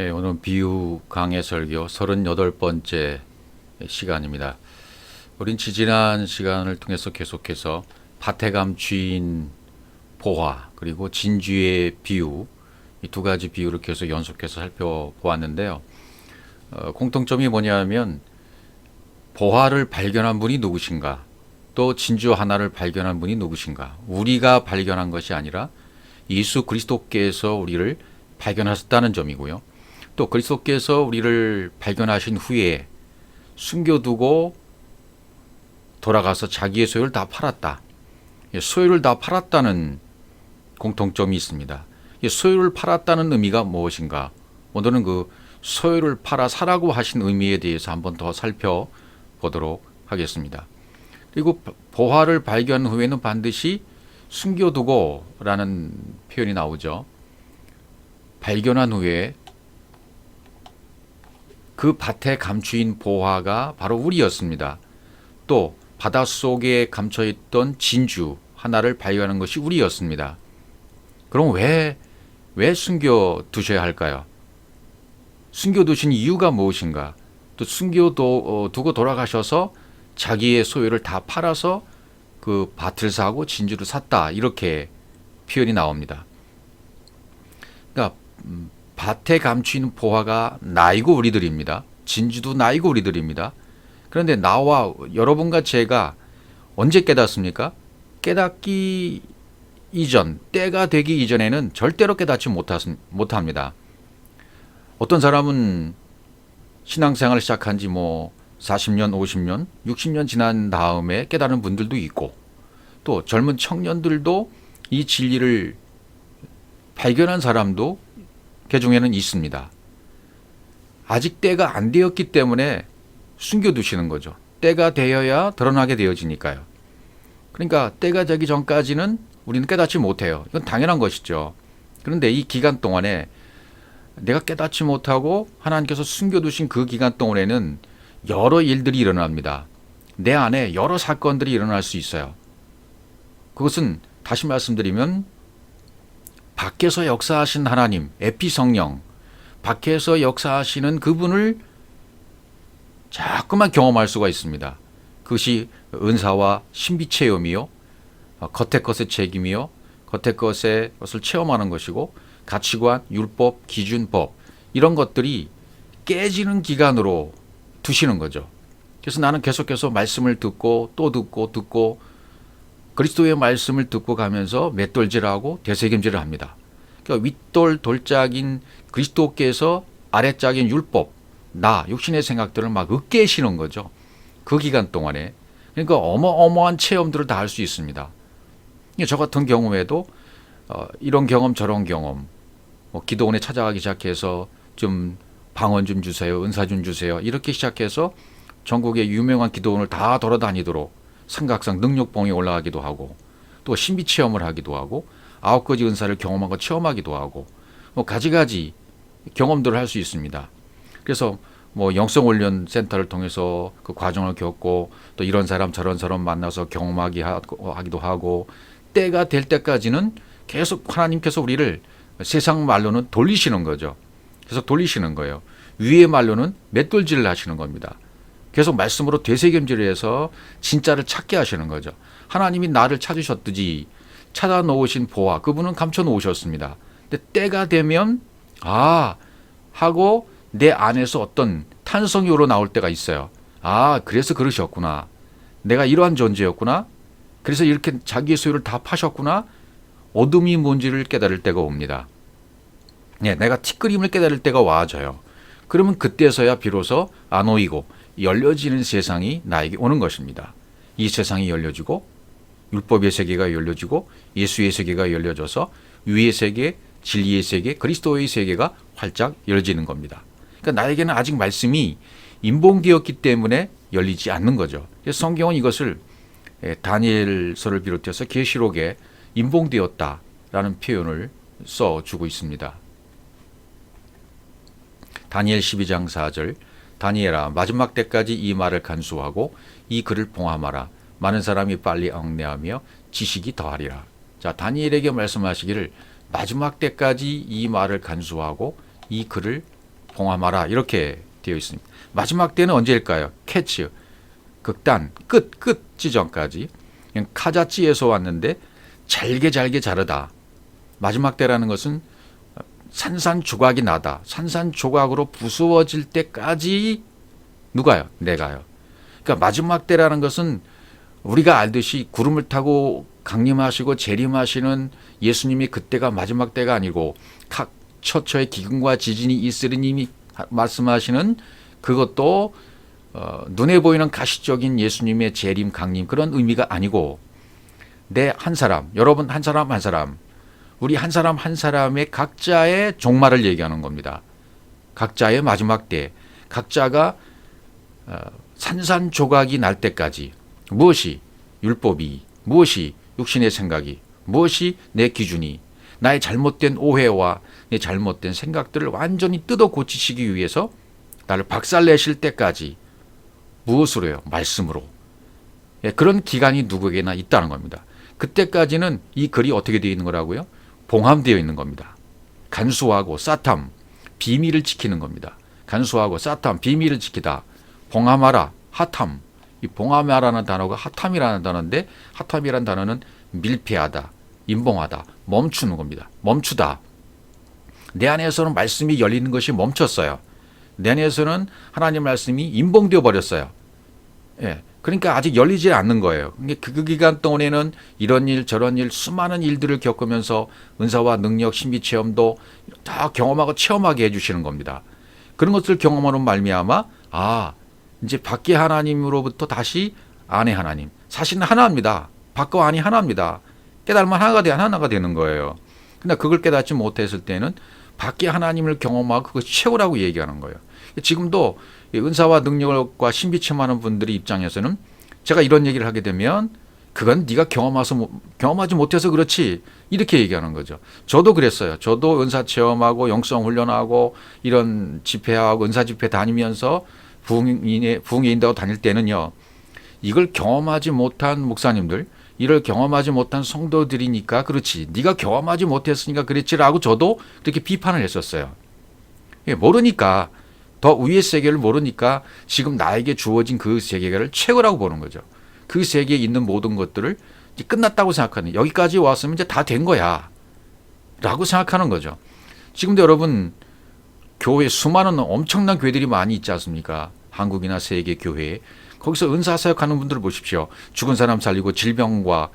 오늘 비유 강해 설교 38번째 시간입니다. 우린 지지난 시간을 통해서 계속해서 밭에감 주인 보화 그리고 진주의 비유 이 두 가지 비유를 계속 연속해서 살펴보았는데요. 공통점이 뭐냐면 보화를 발견한 분이 누구신가, 또 진주 하나를 발견한 분이 누구신가. 우리가 발견한 것이 아니라 예수 그리스도께서 우리를 발견하셨다는 점이고요. 또 그리스도께서 우리를 발견하신 후에 숨겨두고 돌아가서 자기의 소유를 다 팔았다. 소유를 다 팔았다는 공통점이 있습니다. 소유를 팔았다는 의미가 무엇인가? 오늘은 그 소유를 팔아 사라고 하신 의미에 대해서 한번 더 살펴보도록 하겠습니다. 그리고 보화를 발견 후에는 반드시 숨겨두고 라는 표현이 나오죠. 발견한 후에 그 밭에 감추인 보화가 바로 우리였습니다. 또 바닷속에 감춰있던 진주 하나를 발견하는 것이 우리였습니다. 그럼 왜 숨겨두셔야 할까요? 숨겨두신 이유가 무엇인가? 또 숨겨두고 돌아가셔서 자기의 소유를 다 팔아서 그 밭을 사고 진주를 샀다, 이렇게 표현이 나옵니다. 그러니까 밭에 감추인 보화가 나이고 우리들입니다. 진주도 나이고 우리들입니다. 그런데 나와 여러분과 제가 언제 깨닫습니까? 깨닫기 이전, 때가 되기 이전에는 절대로 깨닫지 못합니다. 어떤 사람은 신앙생활을 시작한 지 40년, 50년, 60년 지난 다음에 깨달은 분들도 있고, 또 젊은 청년들도 이 진리를 발견한 사람도 그 중에는 있습니다. 아직 때가 안 되었기 때문에 숨겨두시는 거죠. 때가 되어야 드러나게 되어지니까요. 그러니까 때가 되기 전까지는 우리는 깨닫지 못해요. 이건 당연한 것이죠. 그런데 이 기간 동안에 내가 깨닫지 못하고 하나님께서 숨겨두신 그 기간 동안에는 여러 일들이 일어납니다. 내 안에 여러 사건들이 일어날 수 있어요. 그것은 다시 말씀드리면 밖에서 역사하신 하나님, 에피성령, 밖에서 역사하시는 그분을 자꾸만 경험할 수가 있습니다. 그것이 은사와 신비체험이요, 겉의 것의 책임이요, 겉의 것을 체험하는 것이고, 가치관, 율법, 기준법, 이런 것들이 깨지는 기간으로 두시는 거죠. 그래서 나는 계속해서 말씀을 듣고 또 듣고 그리스도의 말씀을 듣고 가면서 맷돌질하고 되새김질을 합니다. 그러니까 윗돌 돌짝인 그리스도께서 아래짝인 율법, 나 육신의 생각들을 막 으깨시는 거죠. 그 기간 동안에. 그러니까 어마어마한 체험들을 다 할 수 있습니다. 저 같은 경우에도 이런 경험 저런 경험, 기도원에 찾아가기 시작해서 좀 방언 좀 주세요, 은사 좀 주세요, 이렇게 시작해서 전국의 유명한 기도원을 다 돌아다니도록 삼각상 능력봉에 올라가기도 하고, 또 신비 체험을 하기도 하고, 9가지 은사를 경험하고 체험하기도 하고, 가지가지 경험들을 할 수 있습니다. 그래서 영성훈련 센터를 통해서 그 과정을 겪고, 또 이런 사람 저런 사람 만나서 경험하기도 하고, 때가 될 때까지는 계속 하나님께서 우리를 세상 말로는 돌리시는 거죠. 계속 돌리시는 거예요. 위의 말로는 맷돌질을 하시는 겁니다. 계속 말씀으로 되새김질을 해서 진짜를 찾게 하시는 거죠. 하나님이 나를 찾으셨듯이 찾아 놓으신 보화, 그분은 감춰 놓으셨습니다. 근데 때가 되면 하고 내 안에서 어떤 탄성이 우러나올 때가 있어요. 그래서 그러셨구나. 내가 이러한 존재였구나. 그래서 이렇게 자기의 소유를 다 파셨구나. 어둠이 뭔지를 깨달을 때가 옵니다. 내가 티끌임을 깨달을 때가 와져요. 그러면 그때서야 비로소 안 오이고 열려지는 세상이 나에게 오는 것입니다. 이 세상이 열려지고 율법의 세계가 열려지고 예수의 세계가 열려져서 위의 세계, 진리의 세계, 그리스도의 세계가 활짝 열리는 겁니다. 그러니까 나에게는 아직 말씀이 인봉되었기 때문에 열리지 않는 거죠. 그래서 성경은 이것을 다니엘서를 비롯해서 계시록에 인봉되었다라는 표현을 써주고 있습니다. 다니엘 12장 4절, 다니엘아 마지막 때까지 이 말을 간수하고 이 글을 봉함하라. 많은 사람이 빨리 얽내하며 지식이 더하리라. 자, 다니엘에게 말씀하시기를 마지막 때까지 이 말을 간수하고 이 글을 봉함하라 이렇게 되어 있습니다. 마지막 때는 언제일까요? 캐치, 극단, 끝 지점까지 그냥 카자찌에서 왔는데 잘게 자르다. 마지막 때라는 것은 산산조각이 나다. 산산조각으로 부수어질 때까지 누가요? 내가요. 그러니까 마지막 때라는 것은 우리가 알듯이 구름을 타고 강림하시고 재림하시는 예수님이 그때가 마지막 때가 아니고 각 처처의 기근과 지진이 있으리님이 말씀하시는 그것도 눈에 보이는 가시적인 예수님의 재림 강림 그런 의미가 아니고 내 한 사람, 여러분 한 사람 한 사람, 우리 한 사람 한 사람의 각자의 종말을 얘기하는 겁니다. 각자의 마지막 때, 각자가 산산조각이 날 때까지 무엇이 율법이, 무엇이 육신의 생각이, 무엇이 내 기준이, 나의 잘못된 오해와 내 잘못된 생각들을 완전히 뜯어 고치시기 위해서 나를 박살내실 때까지 무엇으로요? 말씀으로. 그런 기간이 누구에게나 있다는 겁니다. 그때까지는 이 글이 어떻게 되어 있는 거라고요? 봉함되어 있는 겁니다. 간수하고 사탐, 비밀을 지키는 겁니다. 간수하고 사탐, 비밀을 지키다. 봉함하라, 하탐. 이 봉함하라는 단어가 하탐이라는 단어인데 하탐이라는 단어는 밀폐하다, 임봉하다, 멈추는 겁니다. 멈추다. 내 안에서는 말씀이 열리는 것이 멈췄어요. 내 안에서는 하나님 말씀이 임봉되어 버렸어요. 예. 그러니까 아직 열리지 않는 거예요. 그 기간 동안에는 이런 일 저런 일 수많은 일들을 겪으면서 은사와 능력 신비 체험도 다 경험하고 체험하게 해주시는 겁니다. 그런 것을 경험하는 말미암아 이제 밖에 하나님으로부터 다시 안에 하나님. 사실은 하나입니다. 밖과 안이 하나입니다. 깨달으면 하나가 되는 거예요. 근데 그걸 깨닫지 못했을 때는 밖에 하나님을 경험하고 그것이 최고라고 얘기하는 거예요. 지금도 은사와 능력과 신비 체험하는 분들의 입장에서는 제가 이런 얘기를 하게 되면 그건 네가 경험하지 못해서 그렇지 이렇게 얘기하는 거죠. 저도 그랬어요. 저도 은사 체험하고 영성 훈련하고 이런 집회하고 은사 집회 다니면서 부흥회 인도하고 다닐 때는요. 이걸 경험하지 못한 목사님들, 이를 경험하지 못한 성도들이니까 그렇지. 네가 경험하지 못했으니까 그랬지라고 저도 그렇게 비판을 했었어요. 모르니까 더 위의 세계를 모르니까 지금 나에게 주어진 그 세계를 최고라고 보는 거죠. 그 세계에 있는 모든 것들을 이제 끝났다고 생각하는 여기까지 왔으면 이제 다 된 거야 라고 생각하는 거죠. 지금도 여러분 교회 수많은 엄청난 교회들이 많이 있지 않습니까? 한국이나 세계 교회에 거기서 은사 사역하는 분들을 보십시오. 죽은 사람 살리고 질병과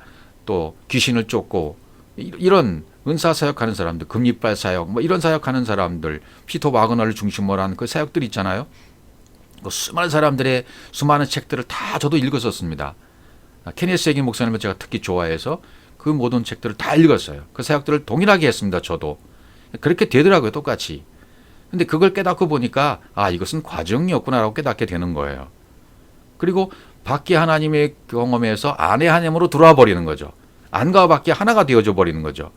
또 귀신을 쫓고 이런 은사 사역하는 사람들, 금리빨 사역, 뭐 이런 사역하는 사람들, 피터 와그너를 중심으로 한 그 사역들 있잖아요. 그 수많은 사람들의 수많은 책들을 다 저도 읽었었습니다. 케네스 해긴 목사님을 제가 특히 좋아해서 그 모든 책들을 다 읽었어요. 그 사역들을 동일하게 했습니다. 저도. 그렇게 되더라고요. 똑같이. 근데 그걸 깨닫고 보니까 이것은 과정이었구나라고 깨닫게 되는 거예요. 그리고 밖에 하나님의 경험에서 안의 하나님으로 들어와 버리는 거죠. 안과 밖에 하나가 되어져 버리는 거죠.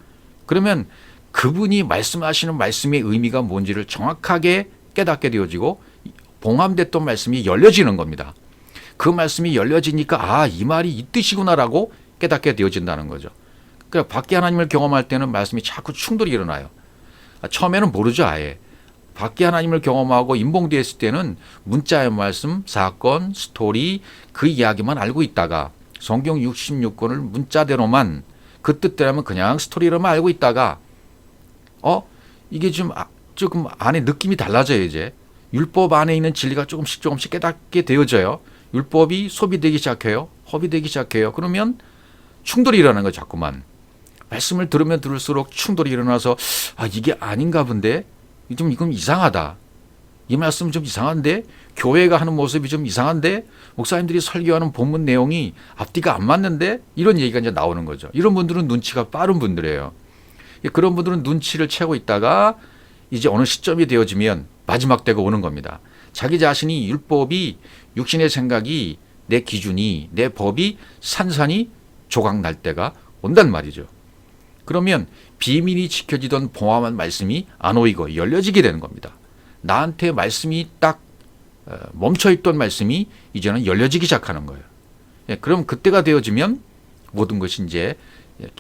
그러면 그분이 말씀하시는 말씀의 의미가 뭔지를 정확하게 깨닫게 되어지고 봉함됐던 말씀이 열려지는 겁니다. 그 말씀이 열려지니까 이 말이 이 뜻이구나라고 깨닫게 되어진다는 거죠. 그러니까 밖에 하나님을 경험할 때는 말씀이 자꾸 충돌이 일어나요. 처음에는 모르죠 아예. 밖에 하나님을 경험하고 임봉되었을 때는 문자의 말씀, 사건, 스토리 그 이야기만 알고 있다가 성경 66권을 문자대로만 그 뜻대로만 그냥 스토리로만 알고 있다가 이게 조금 안에 느낌이 달라져요. 이제 율법 안에 있는 진리가 조금씩 깨닫게 되어져요. 율법이 소비되기 시작해요. 허비되기 시작해요. 그러면 충돌이 일어나는 거예요. 자꾸만 말씀을 들으면 들을수록 충돌이 일어나서 이게 아닌가 본데 이건 이상하다. 이 말씀 좀 이상한데 교회가 하는 모습이 좀 이상한데 목사님들이 설교하는 본문 내용이 앞뒤가 안 맞는데 이런 얘기가 이제 나오는 거죠. 이런 분들은 눈치가 빠른 분들이에요. 그런 분들은 눈치를 채고 있다가 이제 어느 시점이 되어지면 마지막 때가 오는 겁니다. 자기 자신이 율법이 육신의 생각이 내 기준이 내 법이 산산이 조각 날 때가 온단 말이죠. 그러면 비밀이 지켜지던 봉함한 말씀이 안 오이고 열려지게 되는 겁니다. 나한테 말씀이 딱 멈춰있던 말씀이 이제는 열려지기 시작하는 거예요. 그럼 그때가 되어지면 모든 것이 이제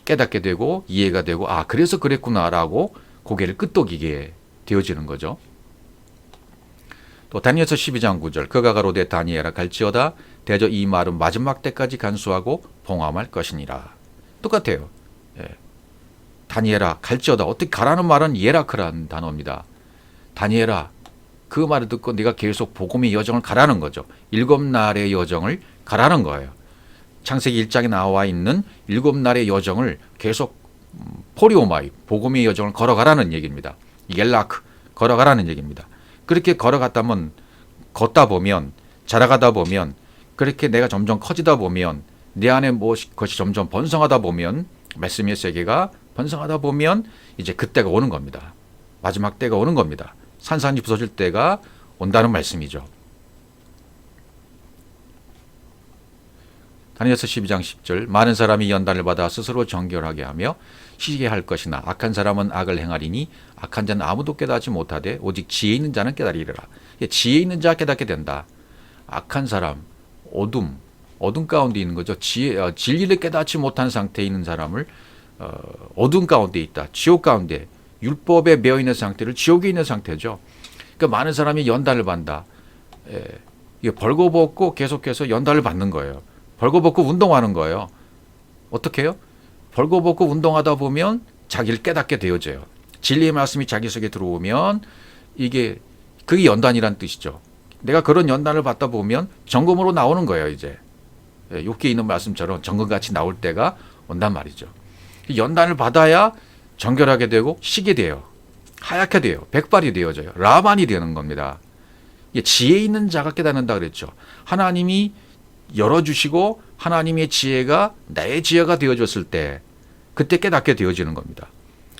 깨닫게 되고 이해가 되고 그래서 그랬구나라고 고개를 끄덕이게 되어지는 거죠. 또 다니엘서 12장 9절 그가 가로되 다니엘아 갈지어다 대저 이 말은 마지막 때까지 간수하고 봉함할 것이니라. 똑같아요. 예. 다니엘아 갈지어다. 어떻게 가라는 말은 예라크라는 단어입니다. 다니엘아 그 말을 듣고 네가 계속 복음의 여정을 가라는 거죠. 7날의 여정을 가라는 거예요. 창세기 1장에 나와 있는 7날의 여정을 계속 포리오마이 복음의 여정을 걸어가라는 얘기입니다. 옐라크 걸어가라는 얘기입니다. 그렇게 걷다 보면 자라가다 보면 그렇게 내가 점점 커지다 보면 내 안에 무엇이 점점 번성하다 보면 말씀의 세계가 번성하다 보면 이제 그때가 오는 겁니다. 마지막 때가 오는 겁니다. 산산이 부서질 때가 온다는 말씀이죠. 다니엘서 12장 10절 많은 사람이 연단을 받아 스스로 정결하게 하며 시기게 할 것이나 악한 사람은 악을 행하리니 악한 자는 아무도 깨닫지 못하되 오직 지혜 있는 자는 깨달으리라. 지혜 있는 자 깨닫게 된다. 악한 사람, 어둠 가운데 있는 거죠. 진리를 깨닫지 못한 상태에 있는 사람을 어둠 가운데 있다. 지옥 가운데 율법에 매여 있는 상태를 지옥에 있는 상태죠. 그러니까 많은 사람이 연단을 받는다. 이게 벌거벗고 계속해서 연단을 받는 거예요. 벌거벗고 운동하는 거예요. 어떻게 해요? 벌거벗고 운동하다 보면 자기를 깨닫게 되어져요. 진리의 말씀이 자기 속에 들어오면 그게 연단이란 뜻이죠. 내가 그런 연단을 받다 보면 점검으로 나오는 거예요. 이제 욥기에 있는 말씀처럼 점검같이 나올 때가 온단 말이죠. 연단을 받아야 정결하게 되고 시게 돼요. 하얗게 돼요. 백발이 되어져요. 라반이 되는 겁니다. 지혜 있는 자가 깨닫는다 그랬죠. 하나님이 열어주시고 하나님의 지혜가 나의 지혜가 되어졌을 때 그때 깨닫게 되어지는 겁니다.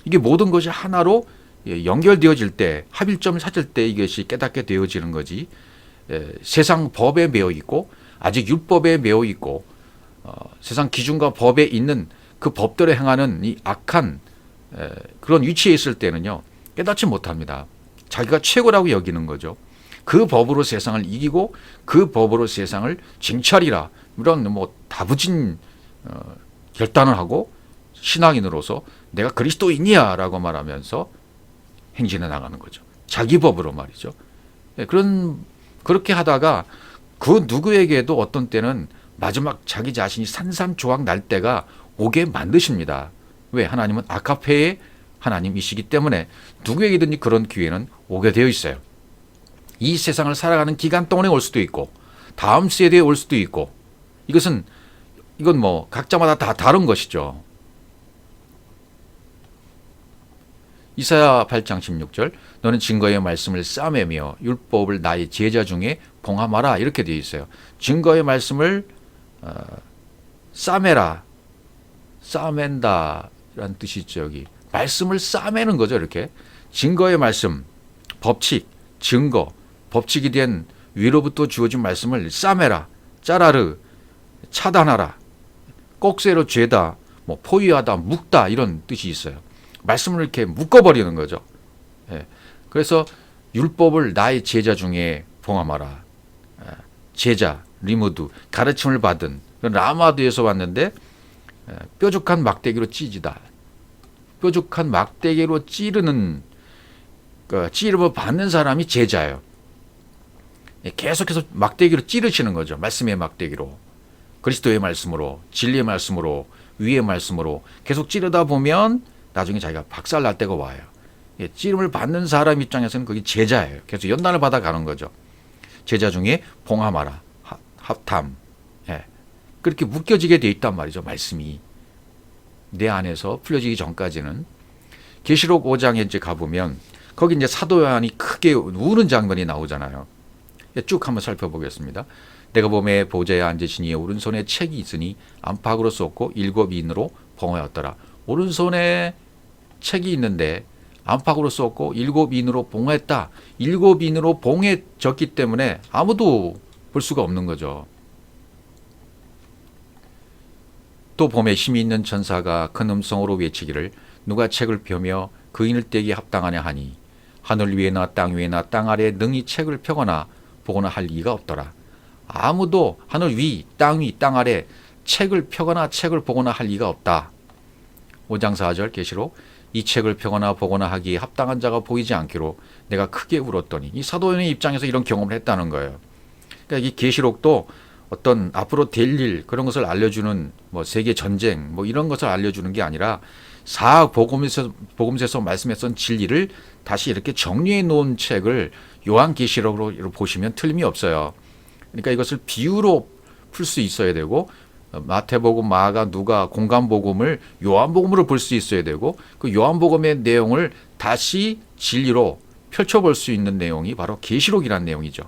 이게 모든 것이 하나로 연결되어질 때 합일점을 찾을 때 이것이 깨닫게 되어지는 거지. 세상 법에 매여 있고 아직 율법에 매여 있고 세상 기준과 법에 있는 그 법대로 행하는 이 악한 그런 위치에 있을 때는요 깨닫지 못합니다. 자기가 최고라고 여기는 거죠. 그 법으로 세상을 이기고 그 법으로 세상을 쟁취하리라 이런 다부진 결단을 하고 신앙인으로서 내가 그리스도인이야라고 말하면서 행진해 나가는 거죠. 자기 법으로 말이죠. 그렇게 하다가 그 누구에게도 어떤 때는 마지막 자기 자신이 산산조각 날 때가 오게 만드십니다. 왜? 하나님은 아카페의 하나님이시기 때문에 누구에게든지 그런 기회는 오게 되어 있어요. 이 세상을 살아가는 기간 동안에 올 수도 있고 다음 세대에 올 수도 있고 이건 각자마다 다 다른 것이죠. 이사야 8장 16절 너는 증거의 말씀을 싸매며 율법을 나의 제자 중에 봉함하라 이렇게 되어 있어요. 증거의 말씀을 싸매라 싸맨다라는 뜻이 있죠. 여기 말씀을 싸매는 거죠. 이렇게 증거의 말씀 법칙 증거 법칙이 된 위로부터 주어진 말씀을 싸매라 짜라르 차단하라 꼭새로 죄다 포위하다 묶다 이런 뜻이 있어요. 말씀을 이렇게 묶어버리는 거죠. 그래서 율법을 나의 제자 중에 봉함하라. 제자, 리무드, 가르침을 받은 라마드에서 왔는데 뾰족한 막대기로 찢이다. 뾰족한 막대기로 찌르는 찌름을 받는 사람이 제자예요. 계속해서 막대기로 찌르시는 거죠. 말씀의 막대기로. 그리스도의 말씀으로, 진리의 말씀으로, 위의 말씀으로 계속 찌르다 보면 나중에 자기가 박살날 때가 와요. 찌름을 받는 사람 입장에서는 그게 제자예요. 계속 연단을 받아가는 거죠. 제자 중에 봉함하라, 합탐. 그렇게 묶여지게 돼 있단 말이죠. 말씀이 내 안에서 풀려지기 전까지는. 계시록 5장에 이제 가보면 거기 이제 사도 요한이 크게 우는 장면이 나오잖아요. 쭉 한번 살펴보겠습니다. 내가 보매 보좌에 앉으신 이의 오른손에 책이 있으니 안팎으로 쏟고 7인으로 봉하였더라. 오른손에 책이 있는데 안팎으로 쏟고 7인으로 봉했다. 7인으로 봉해졌기 때문에 아무도 볼 수가 없는 거죠. 또 봄에 힘이 있는 천사가 큰 음성으로 외치기를 누가 책을 펴며 그 인을 떼기에 합당하냐 하니 하늘 위에나 땅 위에나 땅 아래에 능히 책을 펴거나 보거나 할 이가 없더라. 아무도 하늘 위, 땅 위, 땅 아래 책을 펴거나 책을 보거나 할 이가 없다. 5장 4절 계시록 이 책을 펴거나 보거나 하기에 합당한 자가 보이지 않기로 내가 크게 울었더니, 이 사도의 입장에서 이런 경험을 했다는 거예요. 그러니까 이 계시록도 어떤 앞으로 될 일, 그런 것을 알려주는 뭐 세계 전쟁 뭐 이런 것을 알려주는 게 아니라 사학 복음서에서 말씀했던 진리를 다시 이렇게 정리해 놓은 책을 요한계시록으로 보시면 틀림이 없어요. 그러니까 이것을 비유로 풀 수 있어야 되고, 마태복음, 마가, 누가, 공간복음을 요한복음으로 볼 수 있어야 되고, 그 요한복음의 내용을 다시 진리로 펼쳐볼 수 있는 내용이 바로 계시록이라는 내용이죠.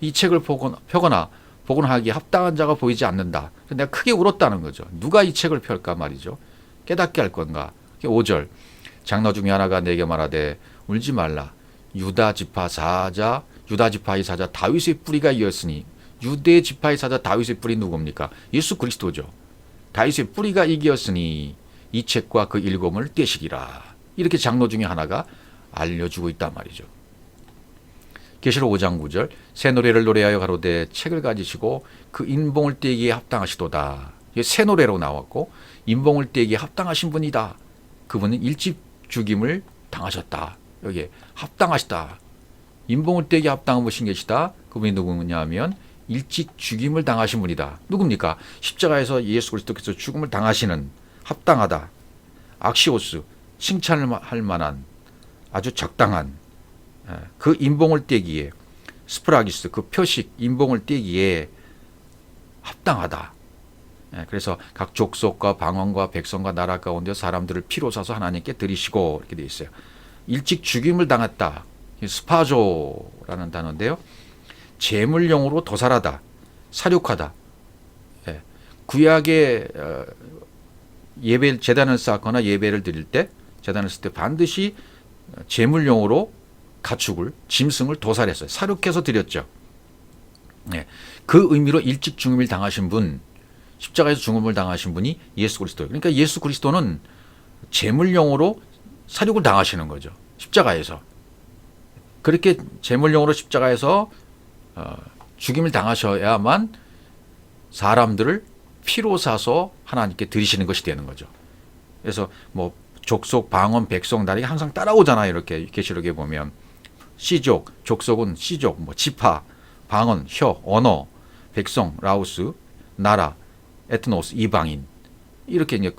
이 책을 펴거나 하기에 합당한 자가 보이지 않는다. 내가 크게 울었다는 거죠. 누가 이 책을 펼까 말이죠. 깨닫게 할 건가. 5절, 장로 중에 하나가 내게 말하되 울지 말라. 유다 지파의 사자 다윗의 뿌리가 이었으니, 유대 지파의 사자 다윗의 뿌리 누굽니까? 예수 그리스도죠. 다윗의 뿌리가 이기었으니 이 책과 그 읽음을 떼시기라. 이렇게 장로 중에 하나가 알려주고 있단 말이죠. 계시록 5장 9절, 새 노래를 노래하여 가로되 책을 가지시고 그 인봉을 떼기에 합당하시도다. 새 노래로 나왔고, 인봉을 떼기에 합당하신 분이다. 그분은 일찍 죽임을 당하셨다. 여기에 합당하시다. 인봉을 떼기에 합당한 분이 계시다. 그분이 누구냐 하면 일찍 죽임을 당하신 분이다. 누굽니까? 십자가에서 예수 그리스도께서 죽음을 당하시는, 합당하다. 악시오스, 칭찬할 만한, 아주 적당한, 그 인봉을 떼기에, 스프라기스, 그 표식, 인봉을 떼기에 합당하다. 그래서 각 족속과 방언과 백성과 나라 가운데 사람들을 피로 사서 하나님께 드리시고, 이렇게 되어 있어요. 일찍 죽임을 당했다. 스파조라는 단어인데요. 제물용으로 도살하다, 사륙하다. 구약의 제단을 쌓거나 예배를 드릴 때, 제단을 쓸 때 반드시 제물용으로 가축을, 짐승을 도살했어요. 사륙해서 드렸죠. 그 의미로 일찍 죽음을 당하신 분, 십자가에서 죽음을 당하신 분이 예수 그리스도예요. 그러니까 예수 그리스도는 제물용으로 사륙을 당하시는 거죠. 십자가에서. 그렇게 제물용으로 십자가에서 죽임을 당하셔야만 사람들을 피로 사서 하나님께 드리시는 것이 되는 거죠. 그래서 뭐 족속, 방언, 백성, 나라가 항상 따라오잖아요. 이렇게 계시록에 보면 씨족, 족속은 씨족, 뭐 지파, 방언, 혀, 언어, 백성, 라오스, 나라, 에트노스, 이방인, 이렇게 이제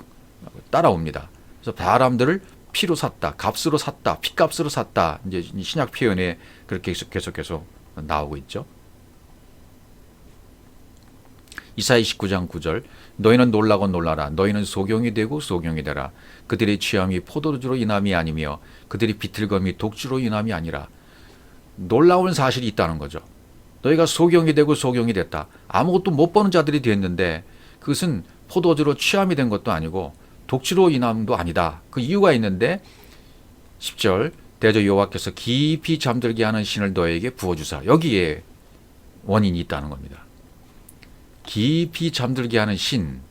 따라옵니다. 그래서 사람들을 피로 샀다, 값으로 샀다, 피값으로 샀다. 이제 신약 표현에 그렇게 계속해서 나오고 있죠. 이사야 29장 9절, 너희는 놀라고 놀라라. 너희는 소경이 되고 소경이 되라. 그들의 취함이 포도주로 인함이 아니며 그들이 비틀거미 독주로 인함이 아니라. 놀라운 사실이 있다는 거죠. 너희가 소경이 되고 소경이 됐다. 아무것도 못 버는 자들이 됐는데 그것은 포도주로 취함이 된 것도 아니고 독주로 인함도 아니다. 그 이유가 있는데 10절, 대저 여호와께서 깊이 잠들게 하는 신을 너에게 부어주사. 여기에 원인이 있다는 겁니다. 깊이 잠들게 하는 신,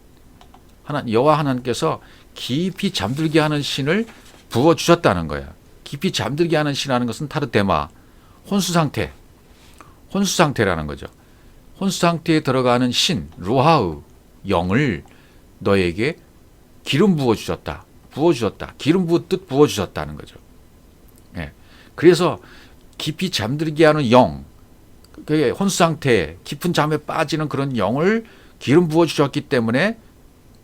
여호와 하나님께서 깊이 잠들게 하는 신을 부어주셨다는 거야. 깊이 잠들게 하는 신이라는 것은 타르데마, 혼수상태라는 거죠. 혼수상태에 들어가는 신, 루하우, 영을 너에게 기름 부어주셨다. 기름 부었듯 부어주셨다는 거죠. 그래서 깊이 잠들게 하는 영, 그게 혼수상태, 깊은 잠에 빠지는 그런 영을 기름 부어주셨기 때문에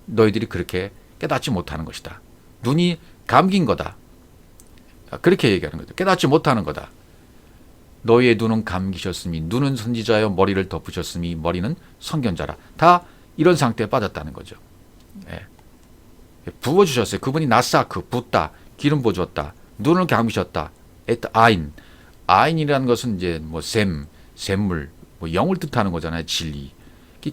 너희들이 그렇게 깨닫지 못하는 것이다. 눈이 감긴 거다. 그렇게 얘기하는 거죠. 깨닫지 못하는 거다. 너희의 눈은 감기셨으니 눈은 선지자여 머리를 덮으셨으니 머리는 선견자라. 다 이런 상태에 빠졌다는 거죠. 부어주셨어요. 그분이 나사크, 붓다, 기름 부어주었다. 눈을 감기셨다. 아인이라는 것은 이제 뭐 샘물, 뭐 영을 뜻하는 거잖아요. 진리.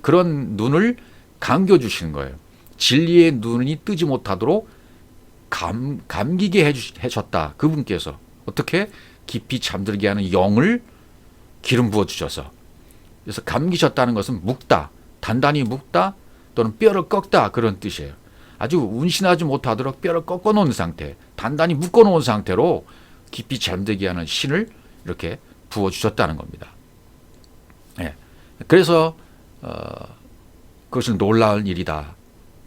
그런 눈을 감겨주시는 거예요. 진리의 눈이 뜨지 못하도록 감기게 해주셨다. 그분께서 어떻게 깊이 잠들게 하는 영을 기름 부어주셔서. 그래서 감기셨다는 것은 묶다, 단단히 묶다 또는 뼈를 꺾다 그런 뜻이에요. 아주 운신하지 못하도록 뼈를 꺾어놓은 상태, 단단히 묶어놓은 상태로 깊이 잠들게 하는 신을 이렇게 부어주셨다는 겁니다. 그래서 그것은 놀라운 일이다.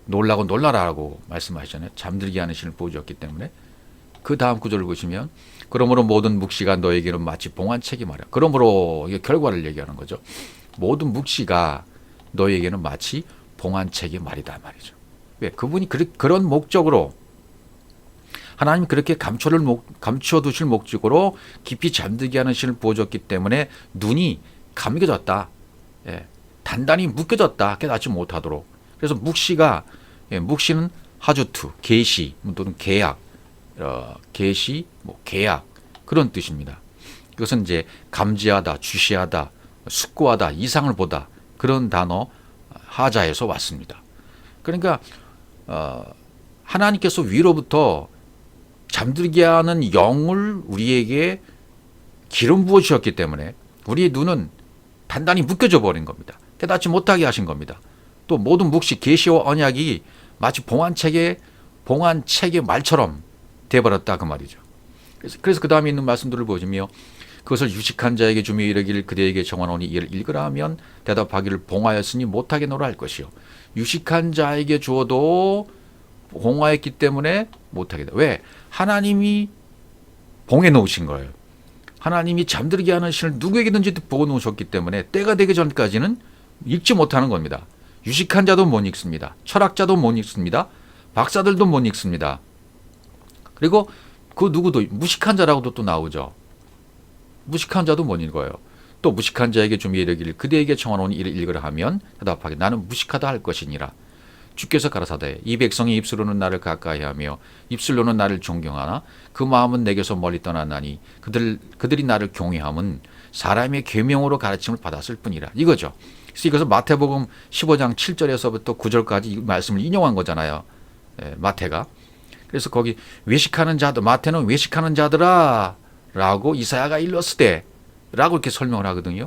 놀라고 놀라라고 말씀하시잖아요. 잠들게 하는 신을 부어주었기 때문에 그 다음 구절을 보시면 그러므로 모든 묵시가 너에게는 마치 봉안책이 말이야. 그러므로 이게 결과를 얘기하는 거죠. 모든 묵시가 너에게는 마치 봉안책이 말이다 말이죠. 왜? 그분이 그런 목적으로 하나님 그렇게 감춰두실 목적으로 깊이 잠들게 하는 신을 보여줬기 때문에 눈이 감겨졌다. 예, 단단히 묶여졌다. 깨닫지 못하도록. 그래서 묵시는 하주투, 계시 또는 계약, 계시, 계약 그런 뜻입니다. 이것은 이제 감지하다, 주시하다, 숙고하다, 이상을 보다 그런 단어 하자에서 왔습니다. 그러니까 하나님께서 위로부터 잠들게 하는 영을 우리에게 기름 부어 주셨기 때문에 우리의 눈은 단단히 묶여져 버린 겁니다. 깨닫지 못하게 하신 겁니다. 또 모든 묵시, 계시와 언약이 마치 봉안책의 말처럼 되어버렸다 그 말이죠. 그래서 그 다음에 있는 말씀들을 보시며 그것을 유식한 자에게 주며 이르기를 그대에게 정하노니 이를 읽으라 하면 대답하기를 봉하였으니 못하겠노라 할 것이요. 유식한 자에게 주어도 봉하였기 때문에 못하겠다. 왜? 하나님이 봉해 놓으신 거예요. 하나님이 잠들게 하는 신을 누구에게든지 보고 놓으셨기 때문에 때가 되기 전까지는 읽지 못하는 겁니다. 유식한 자도 못 읽습니다. 철학자도 못 읽습니다. 박사들도 못 읽습니다. 그리고 그 누구도 무식한 자라고도 또 나오죠. 무식한 자도 못 읽어요. 또 무식한 자에게 주며 이르기를 그대에게 청하노니 이를 읽으라 하면 대답하게 나는 무식하다 할 것이니라. 주께서 가라사대 이 백성이 입술로는 나를 가까이하며 입술로는 나를 존경하나 그 마음은 내게서 멀리 떠났나니 그들이 나를 경외함은 사람의 계명으로 가르침을 받았을 뿐이라. 이거죠. 그래서 이것은 마태복음 15장 7절에서부터 9절까지 이 말씀을 인용한 거잖아요. 마태가. 그래서 거기 외식하는 자들, 마태는 외식하는 자들아 라고 이사야가 일렀으되 라고 이렇게 설명을 하거든요.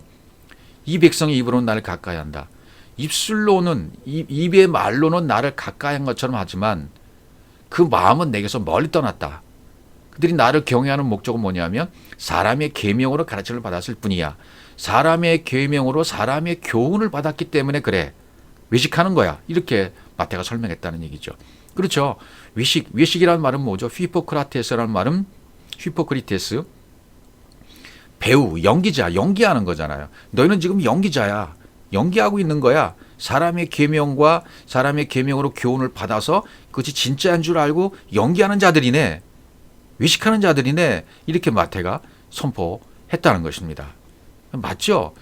이 백성이 입으로는 나를 가까이한다. 입술로는 입의 말로는 나를 가까이한 것처럼 하지만 그 마음은 내게서 멀리 떠났다. 그들이 나를 경외하는 목적은 뭐냐면 사람의 계명으로 가르침을 받았을 뿐이야. 사람의 계명으로 사람의 교훈을 받았기 때문에 그래. 외식하는 거야. 이렇게 마태가 설명했다는 얘기죠. 그렇죠. 외식이라는 말은 뭐죠? 휘포크라테스라는 말은 휘포크리테스 배우, 연기자, 연기하는 거잖아요. 너희는 지금 연기자야. 연기하고 있는 거야. 사람의 계명과 사람의 계명으로 교훈을 받아서 그것이 진짜인 줄 알고 연기하는 자들이네. 외식하는 자들이네. 이렇게 마태가 선포했다는 것입니다. 맞죠?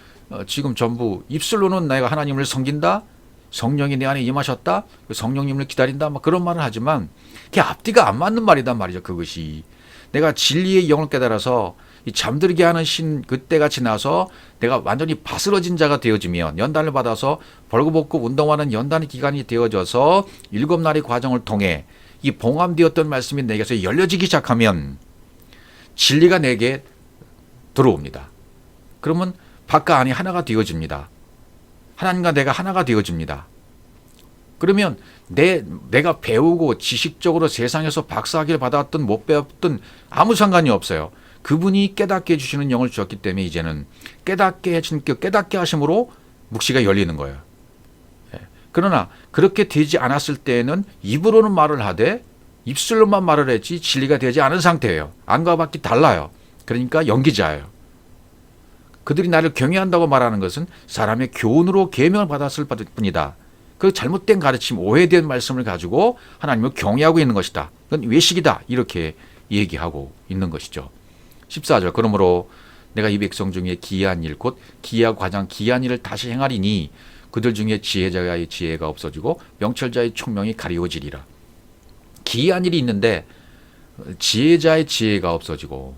지금 전부 입술로는 내가 하나님을 섬긴다. 성령이 내 안에 임하셨다. 성령님을 기다린다. 막 그런 말을 하지만 그게 앞뒤가 안 맞는 말이단 말이죠. 그것이. 내가 진리의 영을 깨달아서 이 잠들게 하는 신 그때가 지나서 내가 완전히 바스러진 자가 되어지면 연단을 받아서 벌거벗고 운동하는 연단의 기간이 되어져서 7날의 과정을 통해 이 봉함되었던 말씀이 내게서 열려지기 시작하면 진리가 내게 들어옵니다. 그러면 밖과 안이 하나가 되어집니다. 하나님과 내가 하나가 되어집니다. 그러면 내가 배우고 지식적으로 세상에서 박사학위를 받았든 못 배웠든 아무 상관이 없어요. 그분이 깨닫게 해주시는 영을 주셨기 때문에 이제는 깨닫게 하심으로 묵시가 열리는 거예요. 그러나 그렇게 되지 않았을 때에는 입으로는 말을 하되 입술로만 말을 했지 진리가 되지 않은 상태예요. 안과 밖이 달라요. 그러니까 연기자예요. 그들이 나를 경외한다고 말하는 것은 사람의 교훈으로 계명을 받았을 뿐이다. 그 잘못된 가르침, 오해된 말씀을 가지고 하나님을 경외하고 있는 것이다. 그건 외식이다. 이렇게 얘기하고 있는 것이죠. 14절 그러므로 내가 이 백성 중에 기이한 일 곧 기이하고 가장 기이한 일을 다시 행하리니 그들 중에 지혜자의 지혜가 없어지고 명철자의 총명이 가리워지리라. 기이한 일이 있는데 지혜자의 지혜가 없어지고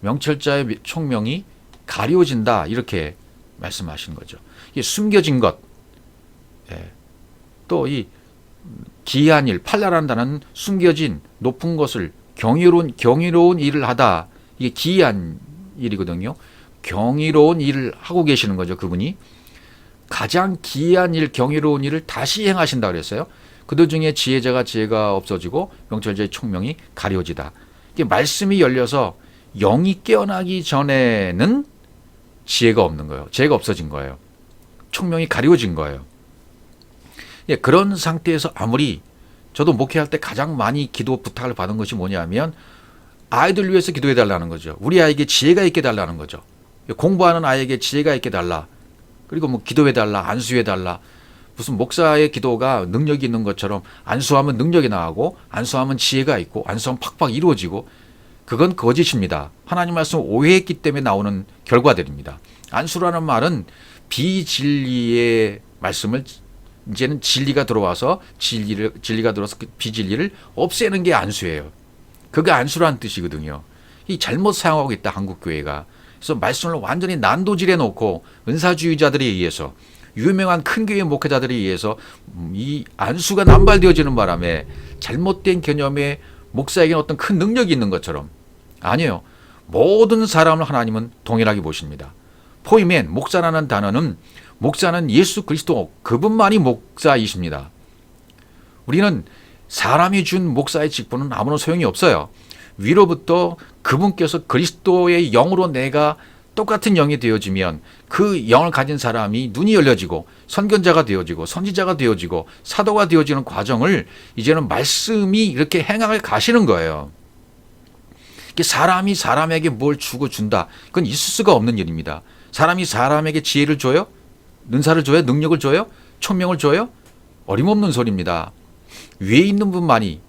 명철자의 총명이 가리워진다. 이렇게 말씀하시는 거죠. 이게 숨겨진 것. 또 이 기이한 일, 팔라라는 단어는 숨겨진 높은 것을 경이로운 일을 하다. 이게 기이한 일이거든요. 경이로운 일을 하고 계시는 거죠. 그분이. 가장 기이한 일, 경이로운 일을 다시 행하신다 그랬어요. 그들 중에 지혜가 없어지고 명철자의 총명이 가려지다. 이게 말씀이 열려서 영이 깨어나기 전에는 지혜가 없는 거예요. 지혜가 없어진 거예요. 총명이 가려진 거예요. 그런 상태에서 아무리 저도 목회할 때 가장 많이 기도 부탁을 받은 것이 뭐냐면 아이들 위해서 기도해 달라는 거죠. 우리 아이에게 지혜가 있게 달라는 거죠. 공부하는 아이에게 지혜가 있게 달라. 그리고 뭐 기도해 달라, 안수해 달라. 무슨 목사의 기도가 능력이 있는 것처럼 안수하면 능력이 나가고 안수하면 지혜가 있고 안수하면 팍팍 이루어지고, 그건 거짓입니다. 하나님 말씀을 오해했기 때문에 나오는 결과들입니다. 안수라는 말은 비진리의 말씀을 이제는 진리가 들어와서 진리가 들어와서 그 비진리를 없애는 게 안수예요. 그게 안수라는 뜻이거든요. 이 잘못 사용하고 있다, 한국 교회가. 그래서 말씀을 완전히 난도질해 놓고 은사주의자들에 의해서, 유명한 큰 교회 목회자들에 의해서 이 안수가 남발되어지는 바람에 잘못된 개념에 목사에게는 어떤 큰 능력이 있는 것처럼, 아니에요. 모든 사람을 하나님은 동일하게 보십니다. 포이맨, 목사라는 단어는, 목사는 예수 그리스도 그분만이 목사이십니다. 우리는 사람이 준 목사의 직분은 아무런 소용이 없어요. 위로부터 그분께서 그리스도의 영으로 내가 똑같은 영이 되어지면 그 영을 가진 사람이 눈이 열려지고 선견자가 되어지고 선지자가 되어지고 사도가 되어지는 과정을 이제는 말씀이 이렇게 행하게 가시는 거예요. 사람이 사람에게 뭘 주고 준다, 그건 있을 수가 없는 일입니다. 사람이 사람에게 지혜를 줘요? 은사를 줘요? 능력을 줘요? 총명을 줘요? 어림없는 소리입니다. 위에 있는 분만이,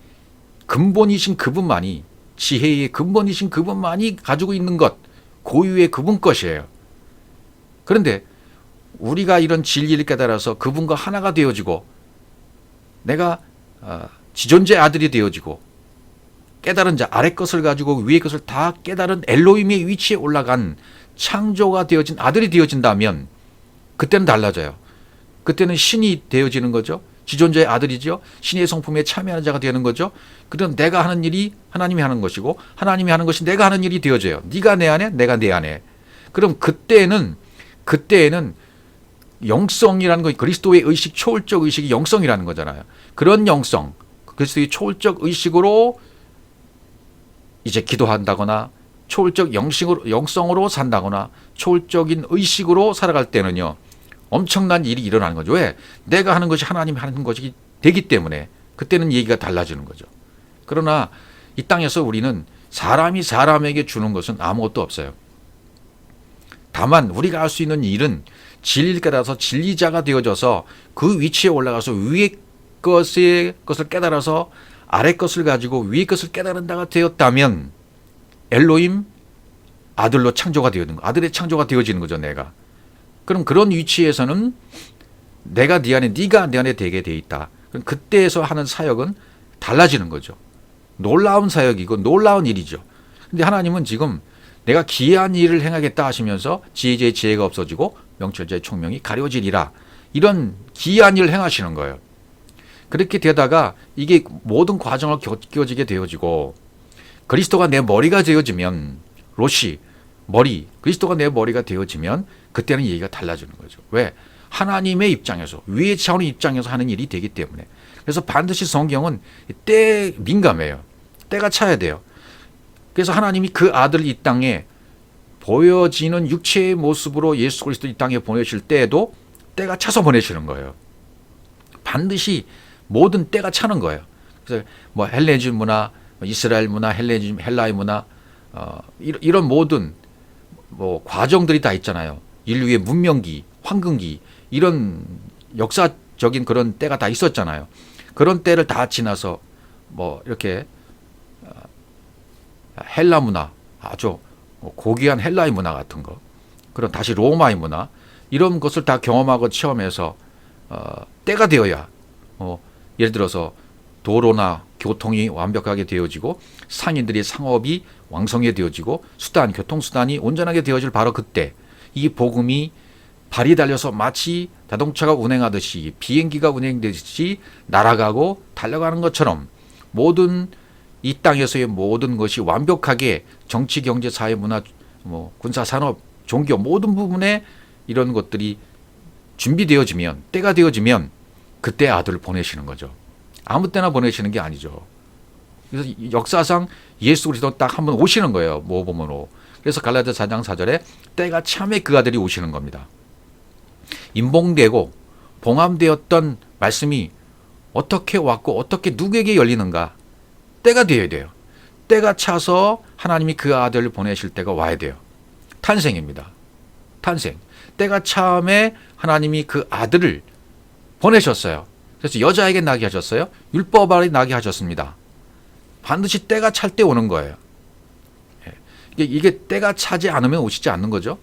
근본이신 그분만이, 지혜의 근본이신 그분만이 가지고 있는 것, 고유의 그분 것이에요. 그런데 우리가 이런 진리를 깨달아서 그분과 하나가 되어지고 내가 지존재 아들이 되어지고 깨달은 자, 아래 것을 가지고 위의 것을 다 깨달은 엘로힘의 위치에 올라간 창조가 되어진 아들이 되어진다면 그때는 달라져요. 그때는 신이 되어지는 거죠. 지존자의 아들이죠. 신의 성품에 참여하는 자가 되는 거죠. 그럼 내가 하는 일이 하나님이 하는 것이고 하나님이 하는 것이 내가 하는 일이 되어져요. 네가 내 안에, 내가 내 안에. 그럼 그때에는 영성이라는 거, 그리스도의 의식, 초월적 의식이 영성이라는 거잖아요. 그런 영성, 그리스도의 초월적 의식으로 이제 기도한다거나 초월적 영성으로 산다거나 초월적인 의식으로 살아갈 때는요, 엄청난 일이 일어나는 거죠. 왜? 내가 하는 것이 하나님이 하는 것이 되기 때문에 그때는 얘기가 달라지는 거죠. 그러나 이 땅에서 우리는 사람이 사람에게 주는 것은 아무것도 없어요. 다만 우리가 할 수 있는 일은 진리를 깨달아서 진리자가 되어져서 그 위치에 올라가서 위의 것을 깨달아서 아래 것을 가지고 위의 것을 깨달은 자가 되었다면 엘로힘 아들로 창조가 되어지는 거, 아들의 창조가 되어지는 거죠, 내가. 그럼 그런 위치에서는 내가 네 안에, 네가 내 안에 되게 돼 있다. 그럼 그때에서 하는 사역은 달라지는 거죠. 놀라운 사역이고 놀라운 일이죠. 근데 하나님은 지금 내가 기이한 일을 행하겠다 하시면서 지혜자의 지혜가 없어지고 명철자의 총명이 가려지리라, 이런 기이한 일을 행하시는 거예요. 그렇게 되다가 이게 모든 과정을 겪어지게 되어지고 그리스도가 내 머리가 되어지면, 로시, 머리, 그리스도가 내 머리가 되어지면 그때는 얘기가 달라지는 거죠. 왜? 하나님의 입장에서, 위의 차원의 입장에서 하는 일이 되기 때문에. 그래서 반드시 성경은 때에 민감해요. 때가 차야 돼요. 그래서 하나님이 그 아들을 이 땅에 보여지는 육체의 모습으로 예수 그리스도 이 땅에 보내실 때에도 때가 차서 보내시는 거예요. 반드시 모든 때가 차는 거예요. 그래서 뭐 헬레니즘 문화, 이스라엘 문화, 헬라의 문화, 이런 모든 뭐 과정들이 다 있잖아요. 인류의 문명기, 황금기, 이런 역사적인 그런 때가 다 있었잖아요. 그런 때를 다 지나서 뭐 이렇게 헬라 문화, 아주 고귀한 헬라의 문화 같은 거, 그런 다시 로마의 문화, 이런 것을 다 경험하고 체험해서 때가 되어야 예를 들어서 도로나 교통이 완벽하게 되어지고 상인들의 상업이 왕성하게 되어지고 수단, 교통수단이 온전하게 되어질 바로 그때 이 복음이 발이 달려서 마치 자동차가 운행하듯이, 비행기가 운행되듯이 날아가고 달려가는 것처럼 모든 이 땅에서의 모든 것이 완벽하게 정치, 경제, 사회, 문화, 군사, 산업, 종교 모든 부분에 이런 것들이 준비되어지면, 때가 되어지면 그때 아들을 보내시는 거죠. 아무 때나 보내시는 게 아니죠. 그래서 역사상 예수 그리스도 딱 한 번 오시는 거예요, 모범으로. 그래서 갈라디아 4장 4절에 때가 참에 그 아들이 오시는 겁니다. 임봉되고 봉함되었던 말씀이 어떻게 왔고 어떻게 누구에게 열리는가? 때가 되어야 돼요. 때가 차서 하나님이 그 아들을 보내실 때가 와야 돼요. 탄생입니다. 탄생. 때가 참에 하나님이 그 아들을 보내셨어요. 그래서 여자에게 나게 하셨어요. 율법 아래 나게 하셨습니다. 반드시 때가 찰 때 오는 거예요. 이게 때가 차지 않으면 오시지 않는 거죠.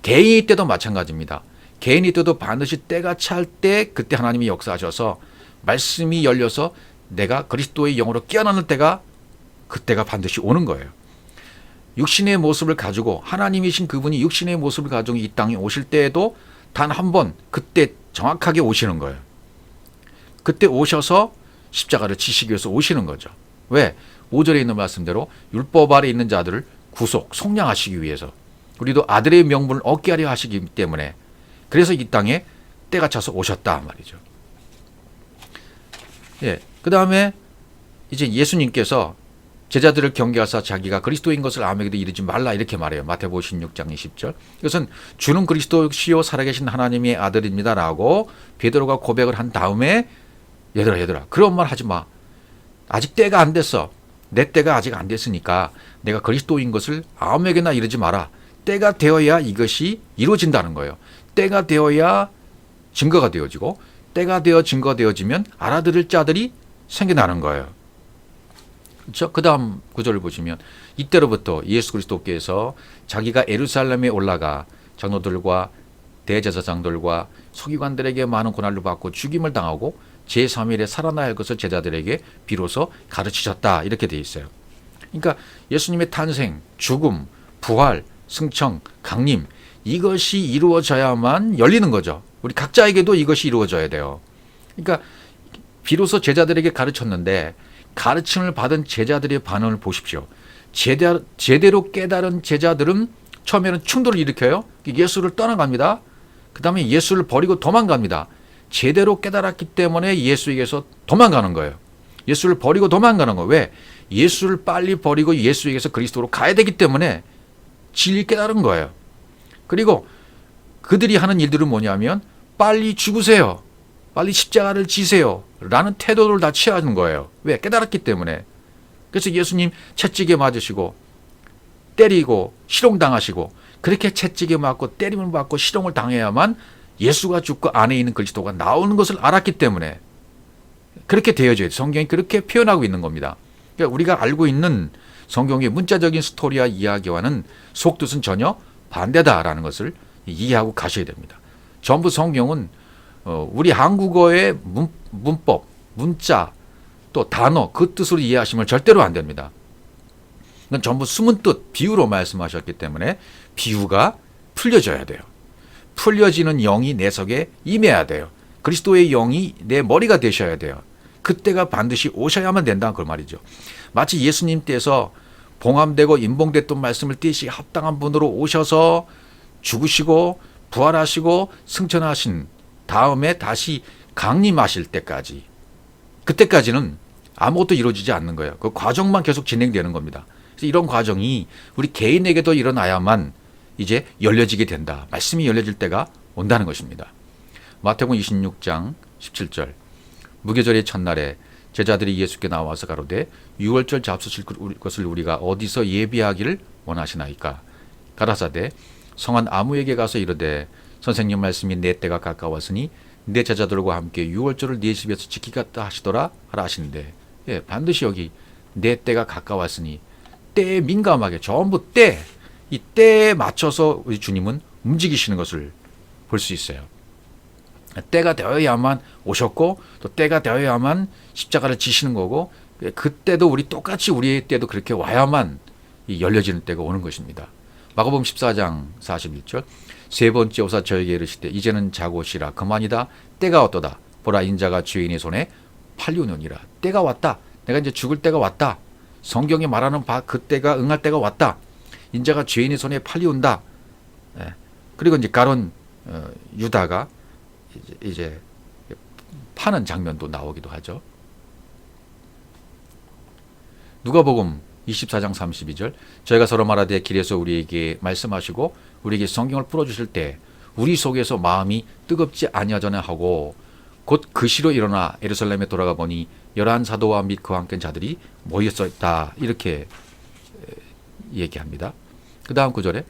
개인이 때도 마찬가지입니다. 개인이 때도 반드시 때가 찰 때 그때 하나님이 역사하셔서 말씀이 열려서 내가 그리스도의 영으로 깨어나는 때가 그때가 반드시 오는 거예요. 육신의 모습을 가지고 하나님이신 그분이 육신의 모습을 가지고 이 땅에 오실 때에도 단 한 번 그때 정확하게 오시는 거예요. 그때 오셔서 십자가를 지시기 위해서 오시는 거죠. 왜? 5절에 있는 말씀대로 율법 아래 있는 자들을 구속, 속량하시기 위해서 우리도 아들의 명분을 얻게 하려 하시기 때문에 그래서 이 땅에 때가 차서 오셨다 말이죠. 예, 그 다음에 이제 예수님께서 제자들을 경계하사 자기가 그리스도인 것을 아무에게도 이르지 말라 이렇게 말해요. 마태복음 16장 20절. 이것은 주는 그리스도시요 살아계신 하나님의 아들입니다라고 베드로가 고백을 한 다음에 얘들아 그런 말 하지 마. 아직 때가 안 됐어. 내 때가 아직 안 됐으니까 내가 그리스도인 것을 아무에게나 이르지 마라. 때가 되어야 이것이 이루어진다는 거예요. 때가 되어야 증거가 되어지고 때가 되어 증거가 되어지면 알아들을 자들이 생겨나는 거예요. 그렇죠? 그 다음 구절을 보시면 이때로부터 예수 그리스도께서 자기가 예루살렘에 올라가 장로들과 대제사장들과 서기관들에게 많은 고난을 받고 죽임을 당하고 제3일에 살아나야 할 것을 제자들에게 비로소 가르치셨다 이렇게 되어 있어요. 그러니까 예수님의 탄생, 죽음, 부활, 승천, 강림 이것이 이루어져야만 열리는 거죠. 우리 각자에게도 이것이 이루어져야 돼요. 그러니까 비로소 제자들에게 가르쳤는데 가르침을 받은 제자들의 반응을 보십시오. 제대로 깨달은 제자들은 처음에는 충돌을 일으켜요. 예수를 떠나갑니다. 그 다음에 예수를 버리고 도망갑니다. 제대로 깨달았기 때문에 예수에게서 도망가는 거예요. 예수를 버리고 도망가는 거예요. 왜? 예수를 빨리 버리고 예수에게서 그리스도로 가야 되기 때문에 진리 깨달은 거예요. 그리고 그들이 하는 일들은 뭐냐면 빨리 죽으세요. 빨리 십자가를 지세요. 라는 태도를 다 취하는 거예요. 왜? 깨달았기 때문에. 그래서 예수님 채찍에 맞으시고 때리고 실형당하시고 그렇게 채찍에 맞고 때림을 받고 실형을 당해야만 예수가 죽고 안에 있는 그리스도가 나오는 것을 알았기 때문에 그렇게 되어져야 돼요. 성경이 그렇게 표현하고 있는 겁니다. 그러니까 우리가 알고 있는 성경의 문자적인 스토리와 이야기와는 속뜻은 전혀 반대다라는 것을 이해하고 가셔야 됩니다. 전부 성경은 우리 한국어의 문법, 문자, 또 단어 그 뜻으로 이해하시면 절대로 안 됩니다. 이건 전부 숨은 뜻, 비유로 말씀하셨기 때문에 비유가 풀려져야 돼요. 풀려지는 영이 내 속에 임해야 돼요. 그리스도의 영이 내 머리가 되셔야 돼요. 그때가 반드시 오셔야만 된다는 그 말이죠. 마치 예수님 때에서 봉함되고 임봉됐던 말씀을 띠시 합당한 분으로 오셔서 죽으시고 부활하시고 승천하신 다음에 다시 강림하실 때까지 그때까지는 아무것도 이루어지지 않는 거예요. 그 과정만 계속 진행되는 겁니다. 그래서 이런 과정이 우리 개인에게도 일어나야만 이제 열려지게 된다. 말씀이 열려질 때가 온다는 것입니다. 마태복음 26장 17절 무교절의 첫날에 제자들이 예수께 나와서 가로되 유월절 잡수실 것을 우리가 어디서 예비하기를 원하시나이까. 가라사대 성한 아무에게 가서 이르되 선생님 말씀이 내 때가 가까웠으니 내 제자들과 함께 유월절을 네 집에서 지키겠다 하시더라 하라 하시는데 예, 반드시 여기 내 때가 가까웠으니 때에 민감하게 전부 이 때에 맞춰서 우리 주님은 움직이시는 것을 볼 수 있어요. 때가 되어야만 오셨고 또 때가 되어야만 십자가를 지시는 거고 그때도 우리 똑같이 우리의 때도 그렇게 와야만 열려지는 때가 오는 것입니다. 마가복음 14장 41절 세 번째 오사 저에게 이르시되 이제는 자고 쉬라 그만이다 때가 왔도다 보라 인자가 죄인의 손에 팔리우느니라. 때가 왔다. 내가 이제 죽을 때가 왔다. 성경이 말하는 그 때가 응할 때가 왔다. 인자가 죄인의 손에 팔리운다. 예. 그리고 이제 가론 유다가 이제 파는 장면도 나오기도 하죠. 누가복음 24장 32절 저희가 서로 말하되 길에서 우리에게 말씀하시고 우리에게 성경을 풀어주실 때 우리 속에서 마음이 뜨겁지 아니하잖아 하고 곧 그 시로 일어나 예루살렘에 돌아가 보니 11사도와 및 그와 함께 자들이 모였었다. 이렇게 얘기합니다. 그 다음 구절에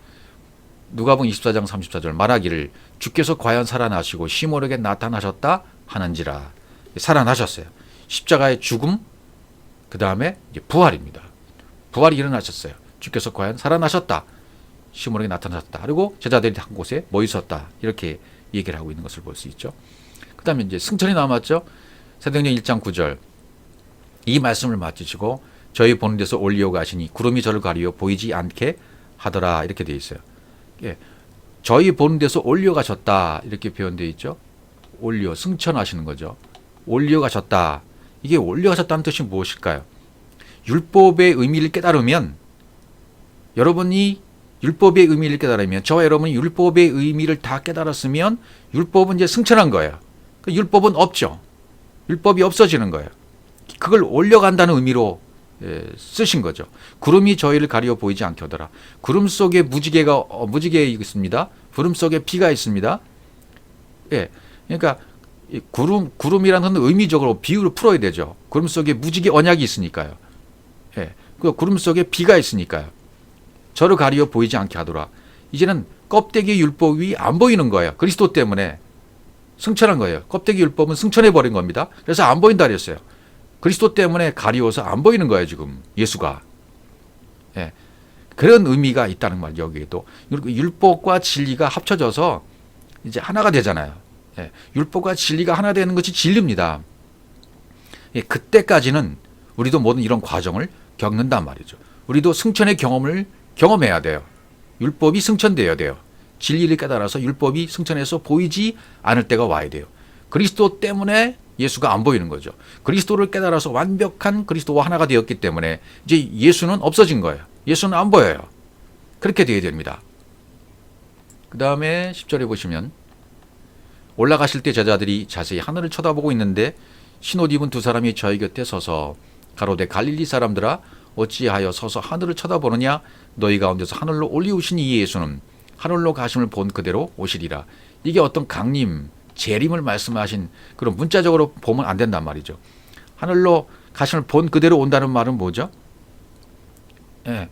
누가복음 24장 34절 말하기를 주께서 과연 살아나시고 시몬에게 나타나셨다 하는지라. 살아나셨어요. 십자가의 죽음, 그 다음에 부활입니다. 부활이 일어나셨어요. 주께서 과연 살아나셨다. 시몬에게 나타나셨다. 그리고 제자들이 한 곳에 모였었다. 이렇게 얘기를 하고 있는 것을 볼 수 있죠. 그 다음에 이제 승천이 남았죠. 사도행전 1장 9절. 이 말씀을 마치시고 저희 보는 데서 올리어 가시니 구름이 저를 가리어 보이지 않게 하더라. 이렇게 되어 있어요. 예. 저희 보는 데서 올리어 가셨다. 이렇게 표현되어 있죠. 올리어, 승천하시는 거죠. 올리어 가셨다. 이게 올리어 가셨다는 뜻이 무엇일까요? 율법의 의미를 깨달으면, 여러분이 율법의 의미를 깨달으면, 저와 여러분이 율법의 의미를 다 깨달았으면 율법은 이제 승천한 거예요. 율법은 없죠. 율법이 없어지는 거예요. 그걸 올려간다는 의미로 쓰신 거죠. 구름이 저희를 가리어 보이지 않게 하더라. 구름 속에 무지개가 있습니다. 구름 속에 비가 있습니다. 예, 그러니까 구름이라는 건 의미적으로 비유를 풀어야 되죠. 구름 속에 무지개 언약이 있으니까요. 예, 그 구름 속에 비가 있으니까요. 저를 가리어 보이지 않게 하더라. 이제는 껍데기 율법이 안 보이는 거예요. 그리스도 때문에 승천한 거예요. 껍데기 율법은 승천해 버린 겁니다. 그래서 안 보인다 그랬어요. 그리스도 때문에 가리워서 안 보이는 거예요, 지금 예수가. 예, 그런 의미가 있다는 말. 여기에도 율법과 진리가 합쳐져서 이제 하나가 되잖아요. 예, 율법과 진리가 하나 되는 것이 진리입니다. 예, 그때까지는 우리도 모든 이런 과정을 겪는단 말이죠. 우리도 승천의 경험을 경험해야 돼요. 율법이 승천되어야 돼요. 진리를 깨달아서 율법이 승천해서 보이지 않을 때가 와야 돼요. 그리스도 때문에 예수가 안 보이는 거죠. 그리스도를 깨달아서 완벽한 그리스도와 하나가 되었기 때문에 이제 예수는 없어진 거예요. 예수는 안 보여요. 그렇게 되어야 됩니다. 그 다음에 10절에 보시면 올라가실 때 제자들이 자세히 하늘을 쳐다보고 있는데 신옷 입은 두 사람이 저희 곁에 서서 가로되 갈릴리 사람들아 어찌하여 서서 하늘을 쳐다보느냐 너희 가운데서 하늘로 올리우신 이 예수는 하늘로 가심을 본 그대로 오시리라. 이게 어떤 강림, 재림을 말씀하신 그런 문자적으로 보면 안 된단 말이죠. 하늘로 가심을 본 그대로 온다는 말은 뭐죠? 예,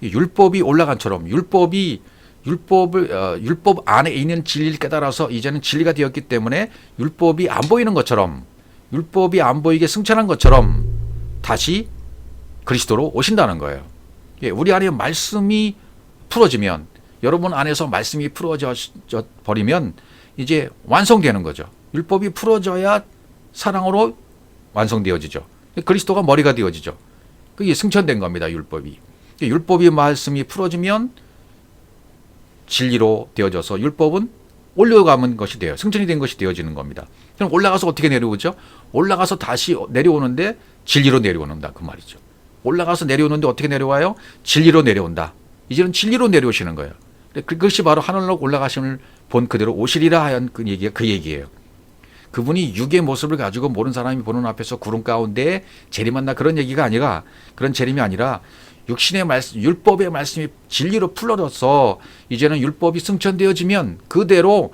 율법이 올라간처럼 율법 안에 있는 진리를 깨달아서 이제는 진리가 되었기 때문에 율법이 안 보이는 것처럼, 율법이 안 보이게 승천한 것처럼 다시 그리스도로 오신다는 거예요. 예, 우리 안에 말씀이 풀어지면, 여러분 안에서 말씀이 풀어져 버리면 이제 완성되는 거죠. 율법이 풀어져야 사랑으로 완성되어지죠. 그리스도가 머리가 되어지죠. 그게 승천된 겁니다. 율법이. 율법이 말씀이 풀어지면 진리로 되어져서 율법은 올려가는 것이 돼요. 승천이 된 것이 되어지는 겁니다. 그럼 올라가서 어떻게 내려오죠? 올라가서 다시 내려오는데 진리로 내려오는다. 그 말이죠. 올라가서 내려오는데 어떻게 내려와요? 진리로 내려온다. 이제는 진리로 내려오시는 거예요. 그것이 바로 하늘로 올라가심을 본 그대로 오시리라 하연 그 얘기가 그 얘기예요. 그분이 육의 모습을 가지고 모든 사람이 보는 앞에서 구름 가운데 재림한다 그런 얘기가 아니라, 그런 재림이 아니라 육신의 말씀, 율법의 말씀이 진리로 풀어져서 이제는 율법이 승천되어지면 그대로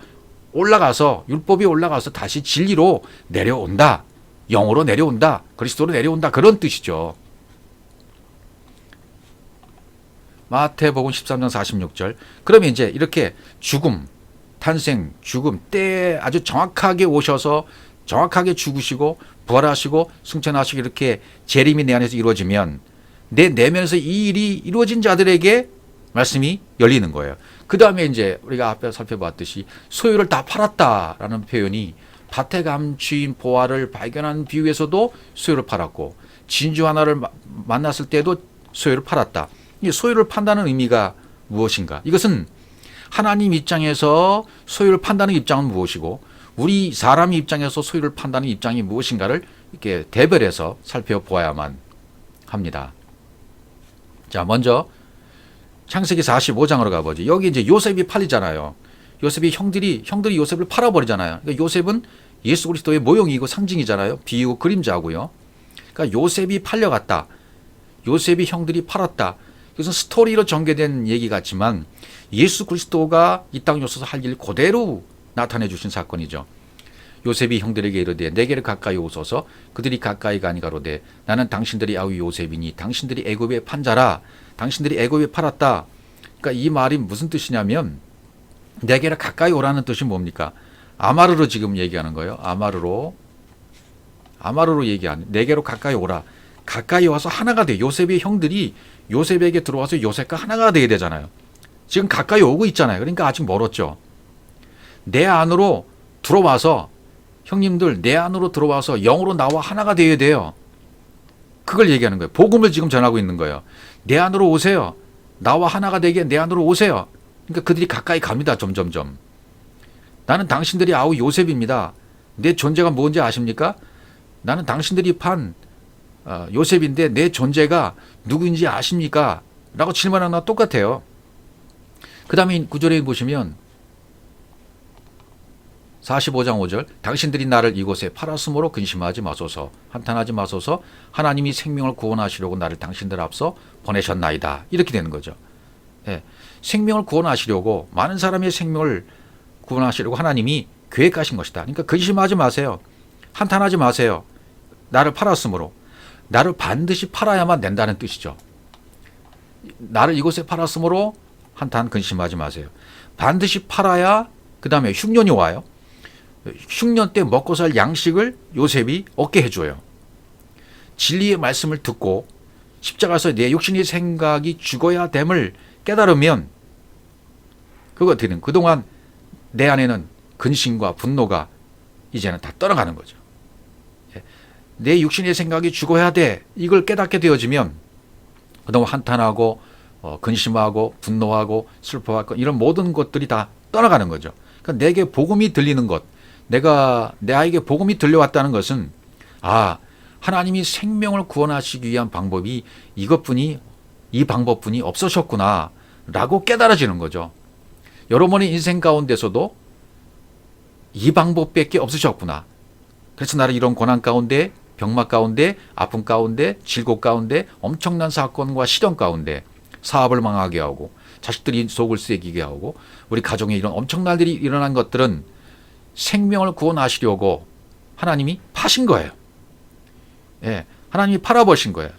올라가서, 율법이 올라가서 다시 진리로 내려온다. 영으로 내려온다. 그리스도로 내려온다. 그런 뜻이죠. 마태복음 13장 46절. 그러면 이제 이렇게 죽음, 탄생, 죽음, 때에 아주 정확하게 오셔서 정확하게 죽으시고 부활하시고 승천하시고 이렇게 재림이 내 안에서 이루어지면 내 내면에서 이 일이 이루어진 자들에게 말씀이 열리는 거예요. 그 다음에 이제 우리가 앞에 살펴봤듯이 소유를 다 팔았다라는 표현이 밭에 감추인 보화를 발견한 비유에서도 소유를 팔았고 진주 하나를 만났을 때도 소유를 팔았다. 이 소유를 판다는 의미가 무엇인가? 이것은 하나님 입장에서 소유를 판다는 입장은 무엇이고 우리 사람의 입장에서 소유를 판다는 입장이 무엇인가를 이렇게 대별해서 살펴보아야만 합니다. 자, 먼저 창세기 45장으로 가보죠. 여기 이제 요셉이 팔리잖아요. 요셉이 형들이 요셉을 팔아버리잖아요. 그러니까 요셉은 예수 그리스도의 모형이고 상징이잖아요. 비유고 그림자고요. 그러니까 요셉이 팔려갔다. 요셉이 형들이 팔았다. 이것은 스토리로 전개된 얘기 같지만 예수 그리스도가 이 땅에 오셔서 할 일 그대로 나타내 주신 사건이죠. 요셉이 형들에게 이르되 내게를 가까이 오소서. 그들이 가까이 가니 가로되 나는 당신들이 아우 요셉이니 당신들이 애굽에 판 자라. 당신들이 애굽에 팔았다. 그러니까 이 말이 무슨 뜻이냐면 내게를 가까이 오라는 뜻이 뭡니까? 아마르로 지금 얘기하는 거예요. 아마르로 얘기하는, 내게로 가까이 오라. 가까이 와서 하나가 돼. 요셉의 형들이 요셉에게 들어와서 요셉과 하나가 돼야 되잖아요. 지금 가까이 오고 있잖아요. 그러니까 아직 멀었죠. 내 안으로 들어와서, 형님들 내 안으로 들어와서 영으로 나와 하나가 되어야 돼요. 그걸 얘기하는 거예요. 복음을 지금 전하고 있는 거예요. 내 안으로 오세요. 나와 하나가 되게 내 안으로 오세요. 그러니까 그들이 가까이 갑니다. 점점점. 나는 당신들이 아우 요셉입니다. 내 존재가 뭔지 아십니까? 나는 당신들이 판 요셉인데 내 존재가 누구인지 아십니까? 라고 질문하는 거랑 똑같아요. 그 다음에 구절에 보시면 45장 5절 당신들이 나를 이곳에 팔았으므로 근심하지 마소서, 한탄하지 마소서. 하나님이 생명을 구원하시려고 나를 당신들 앞서 보내셨나이다. 이렇게 되는 거죠. 예, 생명을 구원하시려고, 많은 사람의 생명을 구원하시려고 하나님이 계획하신 것이다. 그러니까 근심하지 마세요. 한탄하지 마세요. 나를 팔았으므로. 나를 반드시 팔아야만 된다는 뜻이죠. 나를 이곳에 팔았으므로 한탄 근심하지 마세요. 반드시 팔아야 그 다음에 흉년이 와요. 흉년 때 먹고 살 양식을 요셉이 얻게 해줘요. 진리의 말씀을 듣고 십자가에서 내 육신의 생각이 죽어야 됨을 깨달으면 그거 어떻게 되는, 그동안 내 안에는 근심과 분노가 이제는 다 떠나가는 거죠. 내 육신의 생각이 죽어야 돼. 이걸 깨닫게 되어지면 그동안 한탄하고 근심하고 분노하고 슬퍼하고 이런 모든 것들이 다 떠나가는 거죠. 그러니까 내게 복음이 들리는 것, 내에게 복음이 들려왔다는 것은 하나님이 생명을 구원하시기 위한 방법이 이 방법뿐이 없으셨구나 라고 깨달아지는 거죠. 여러분의 인생 가운데서도 이 방법밖에 없으셨구나. 그래서 나를 이런 고난 가운데, 병막 가운데, 아픔 가운데, 질곡 가운데, 엄청난 사건과 시련 가운데 사업을 망하게 하고 자식들이 속을 새기게 하고 우리 가정에 이런 엄청난 일이 일어난 것들은 생명을 구원하시려고 하나님이 파신 거예요. 예, 하나님이 팔아버신 거예요.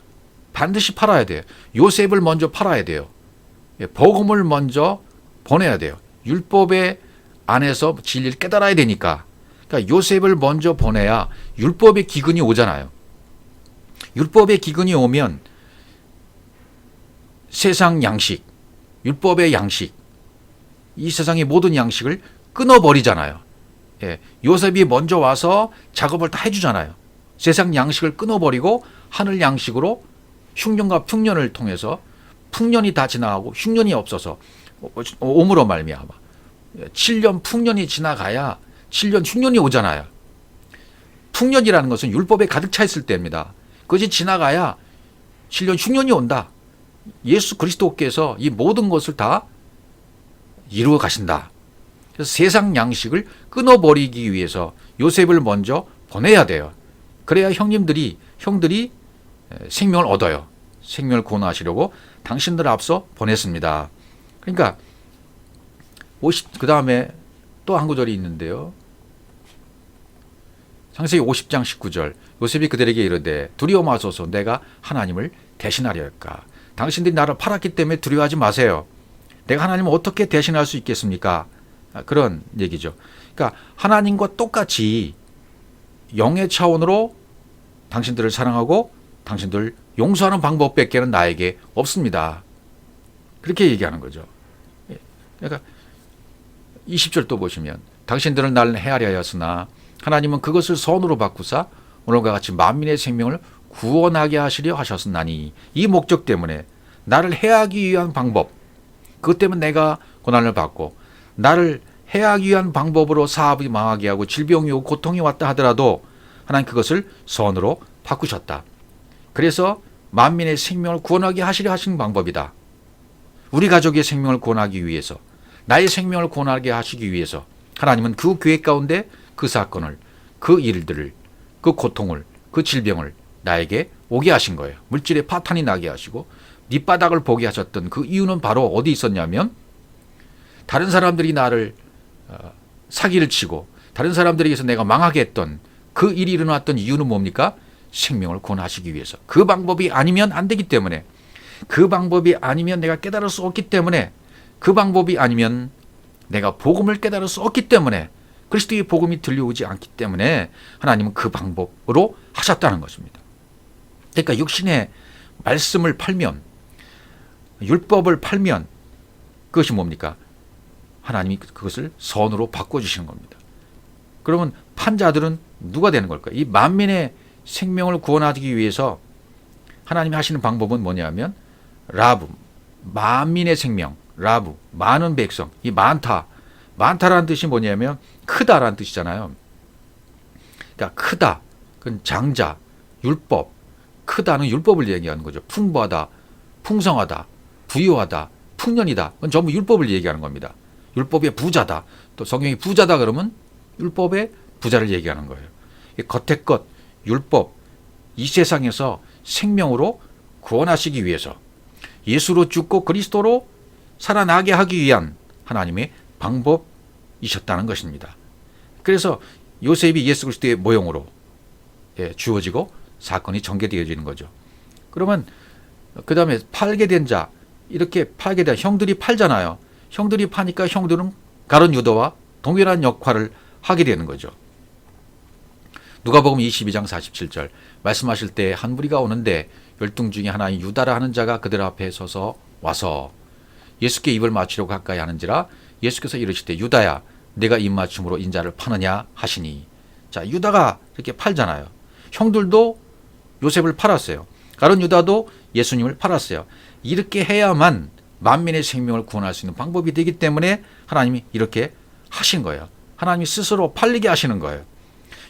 반드시 팔아야 돼요. 요셉을 먼저 팔아야 돼요. 예, 복음을 먼저 보내야 돼요. 율법의 안에서 진리를 깨달아야 되니까. 그러니까 요셉을 먼저 보내야 율법의 기근이 오잖아요. 율법의 기근이 오면 세상 양식, 율법의 양식, 이 세상의 모든 양식을 끊어버리잖아요. 예, 요셉이 먼저 와서 작업을 다 해주잖아요. 세상 양식을 끊어버리고 하늘 양식으로 흉년과 풍년을 통해서 풍년이 다 지나가고 흉년이 없어서 오므로 말미암아 7년 풍년이 지나가야 7년 흉년이 오잖아요. 풍년이라는 것은 율법에 가득 차 있을 때입니다. 그것이 지나가야 7년 흉년이 온다. 예수 그리스도께서 이 모든 것을 다 이루어 가신다. 그래서 세상 양식을 끊어버리기 위해서 요셉을 먼저 보내야 돼요. 그래야 형들이 생명을 얻어요. 생명을 구원하시려고 당신들 앞서 보냈습니다. 그러니까 그 다음에 또 한 구절이 있는데요. 창세기 50장 19절 요셉이 그들에게 이르되 두려워 마소서, 내가 하나님을 대신하려할까. 당신들이 나를 팔았기 때문에 두려워하지 마세요. 내가 하나님을 어떻게 대신할 수 있겠습니까? 그런 얘기죠. 그러니까 하나님과 똑같이 영의 차원으로 당신들을 사랑하고 당신들 용서하는 방법밖에는 나에게 없습니다. 그렇게 얘기하는 거죠. 그러니까 20절 또 보시면 당신들은 나를 해하려 하였으나 하나님은 그것을 선으로 바꾸사 오늘과 같이 만민의 생명을 구원하게 하시려 하셨으나니, 이 목적 때문에 나를 해하기 위한 방법, 그것 때문에 내가 고난을 받고 나를 해하기 위한 방법으로 사업이 망하게 하고 질병이 오고 고통이 왔다 하더라도 하나님 그것을 선으로 바꾸셨다. 그래서 만민의 생명을 구원하게 하시려 하신 방법이다. 우리 가족의 생명을 구원하기 위해서, 나의 생명을 구원하게 하시기 위해서 하나님은 그 계획 가운데 그 사건을, 그 일들을, 그 고통을, 그 질병을 나에게 오게 하신 거예요. 물질의 파탄이 나게 하시고 밑바닥을 보게 하셨던 그 이유는 바로 어디 있었냐면, 다른 사람들이 나를 사기를 치고 다른 사람들에게서 내가 망하게 했던 그 일이 일어났던 이유는 뭡니까? 생명을 구원하시기 위해서. 그 방법이 아니면 안 되기 때문에, 그 방법이 아니면 내가 깨달을 수 없기 때문에, 그 방법이 아니면 내가 복음을 깨달을 수 없기 때문에, 그리스도의 복음이 들려오지 않기 때문에 하나님은 그 방법으로 하셨다는 것입니다. 그러니까 육신의 말씀을 팔면, 율법을 팔면 그것이 뭡니까? 하나님이 그것을 선으로 바꿔주시는 겁니다. 그러면 판자들은 누가 되는 걸까요? 이 만민의 생명을 구원하기 위해서 하나님이 하시는 방법은 뭐냐면 라브, 만민의 생명, 라브, 많은 백성, 이 많다라는 뜻이 뭐냐면 크다라는 뜻이잖아요. 그러니까 크다, 그건 장자, 율법, 크다는 율법을 얘기하는 거죠. 풍부하다, 풍성하다, 부유하다, 풍년이다, 그건 전부 율법을 얘기하는 겁니다. 율법의 부자다, 또 성경이 부자다 그러면 율법의 부자를 얘기하는 거예요. 겉의 것, 율법, 이 세상에서 생명으로 구원하시기 위해서 예수로 죽고 그리스도로 살아나게 하기 위한 하나님의 방법이셨다는 것입니다. 그래서 요셉이 예수 그리스도의 모형으로 주어지고 사건이 전개되어지는 거죠. 그러면 그 다음에 팔게 된 자, 이렇게 팔게 된 형들이 팔잖아요. 형들이 파니까 형들은 가룟 유다와 동일한 역할을 하게 되는 거죠. 누가복음 22장 47절 말씀하실 때 한 무리가 오는데 열등 중에 하나인 유다라 하는 자가 그들 앞에 서서 와서 예수께 입을 맞추려고 가까이 하는지라 예수께서 이르시되 유다야 내가 입맞춤으로 인자를 파느냐 하시니. 자, 유다가 이렇게 팔잖아요. 형들도 요셉을 팔았어요. 가룟 유다도 예수님을 팔았어요. 이렇게 해야만 만민의 생명을 구원할 수 있는 방법이 되기 때문에 하나님이 이렇게 하신 거예요. 하나님이 스스로 팔리게 하시는 거예요.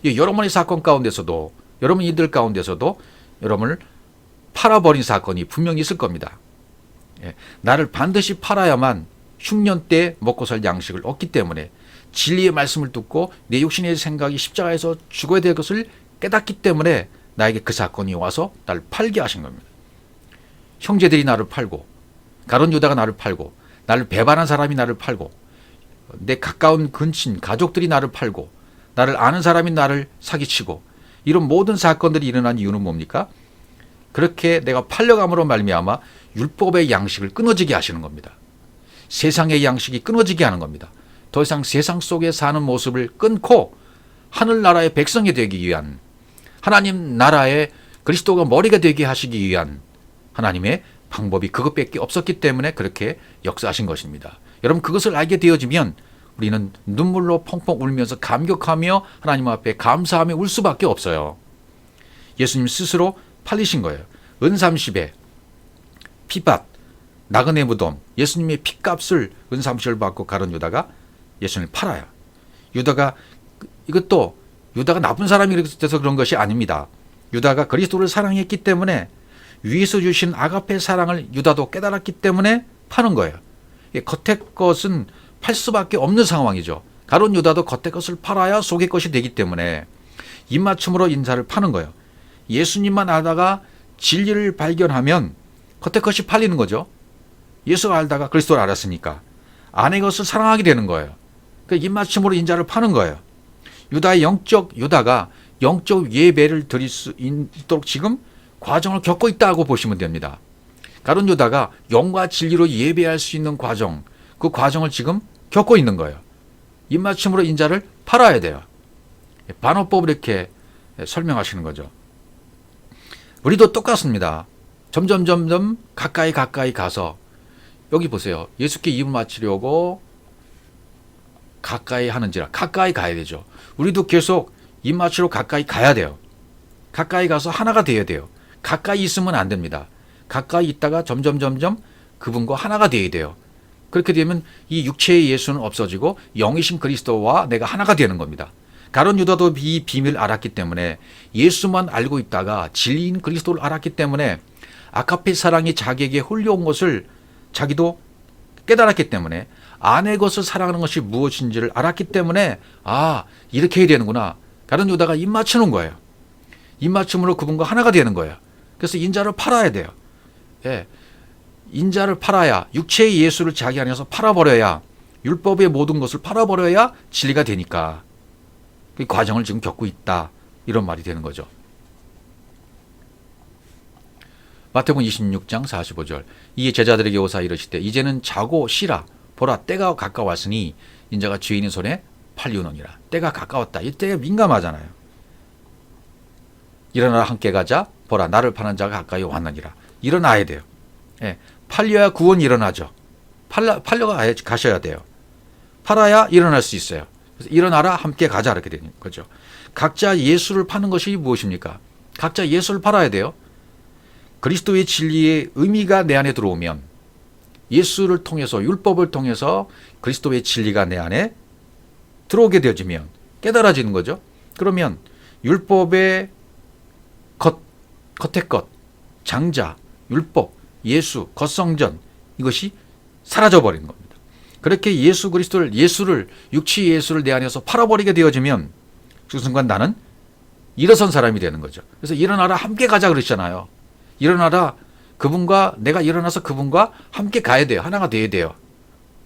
여러분의 사건 가운데서도, 여러분 이들 가운데서도 여러분을 팔아버린 사건이 분명히 있을 겁니다. 나를 반드시 팔아야만 흉년 때 먹고 살 양식을 얻기 때문에 진리의 말씀을 듣고 내 육신의 생각이 십자가에서 죽어야 될 것을 깨닫기 때문에 나에게 그 사건이 와서 나를 팔게 하신 겁니다. 형제들이 나를 팔고, 가룟 유다가 나를 팔고, 나를 배반한 사람이 나를 팔고, 내 가까운 근친 가족들이 나를 팔고, 나를 아는 사람이 나를 사기치고, 이런 모든 사건들이 일어난 이유는 뭡니까? 그렇게 내가 팔려감으로 말미암아 율법의 양식을 끊어지게 하시는 겁니다. 세상의 양식이 끊어지게 하는 겁니다. 더 이상 세상 속에 사는 모습을 끊고 하늘나라의 백성이 되기 위한, 하나님 나라의 그리스도가 머리가 되게 하시기 위한 하나님의 방법이 그것밖에 없었기 때문에 그렇게 역사하신 것입니다. 여러분 그것을 알게 되어지면 우리는 눈물로 펑펑 울면서 감격하며 하나님 앞에 감사하며 울 수밖에 없어요. 예수님 스스로 팔리신 거예요. 은30에 피밭, 나그네 무덤, 예수님의 피값을 은30을 받고 가룟 유다가 예수님을 팔아요. 유다가, 이것도 유다가 나쁜 사람이 돼서 그런 것이 아닙니다. 유다가 그리스도를 사랑했기 때문에 위에서 주신 아가페 사랑을 유다도 깨달았기 때문에 파는 거예요. 겉의 것은 팔 수밖에 없는 상황이죠. 가룟 유다도 겉의 것을 팔아야 속의 것이 되기 때문에 입맞춤으로 인자를 파는 거예요. 예수님만 알다가 진리를 발견하면 겉의 것이 팔리는 거죠. 예수를 알다가 그리스도를 알았으니까 안의 것을 사랑하게 되는 거예요. 그 입맞춤으로 인자를 파는 거예요. 유다가 영적 예배를 드릴 수 있도록 지금 과정을 겪고 있다고 보시면 됩니다. 가룟 유다가 영과 진리로 예배할 수 있는 과정, 그 과정을 지금 겪고 있는 거예요. 입맞춤으로 인자를 팔아야 돼요. 반어법을 이렇게 설명하시는 거죠. 우리도 똑같습니다. 점점 가까이 가서 여기 보세요. 예수께 입을 맞추려고 가까이 하는지라 가까이 가야 되죠. 우리도 계속 입 맞추러 가까이 가야 돼요. 가까이 가서 하나가 되어야 돼요. 가까이 있으면 안 됩니다. 가까이 있다가 점점 그분과 하나가 되어야 돼요. 그렇게 되면 이 육체의 예수는 없어지고 영이신 그리스도와 내가 하나가 되는 겁니다. 가룟 유다도 이 비밀을 알았기 때문에 예수만 알고 있다가 진리인 그리스도를 알았기 때문에 아가페 사랑이 자기에게 홀려온 것을 자기도 깨달았기 때문에 아내 것을 사랑하는 것이 무엇인지를 알았기 때문에 이렇게 해야 되는구나. 가룟 유다가 입 맞추는 거예요. 입 맞춤으로 그분과 하나가 되는 거예요. 그래서 인자를 팔아야 돼요. 인자를 팔아야, 육체의 예수를 자기 안에서 팔아버려야, 율법의 모든 것을 팔아버려야 진리가 되니까. 그 과정을 지금 겪고 있다. 이런 말이 되는 거죠. 마태복음 26장 45절. 이에 제자들에게 오사 이르시되 이제는 자고 쉬라. 보라 때가 가까웠으니 인자가 죄인의 손에 팔리우느니라. 때가 가까웠다. 이 때가 민감하잖아요. 일어나라 함께 가자. 보라 나를 파는 자가 가까이 왔느니라. 일어나야 돼요. 예, 팔려야 구원이 일어나죠. 팔려가 가셔야 돼요. 팔아야 일어날 수 있어요. 그래서 일어나라 함께 가자 이렇게 되는 거죠. 각자 예수를 파는 것이 무엇입니까? 각자 예수를 팔아야 돼요. 그리스도의 진리의 의미가 내 안에 들어오면 예수를 통해서 율법을 통해서 그리스도의 진리가 내 안에 들어오게 되어지면 깨달아지는 거죠. 그러면 율법의 겉의 것, 장자, 율법, 예수, 겉성전 이것이 사라져버리는 겁니다. 그렇게 예수를 육치 예수를 내 안에서 팔아버리게 되어지면 그 순간 나는 일어선 사람이 되는 거죠. 그래서 일어나라 함께 가자 그러시잖아요. 일어나라 그분과 내가 일어나서 그분과 함께 가야 돼요. 하나가 돼야 돼요.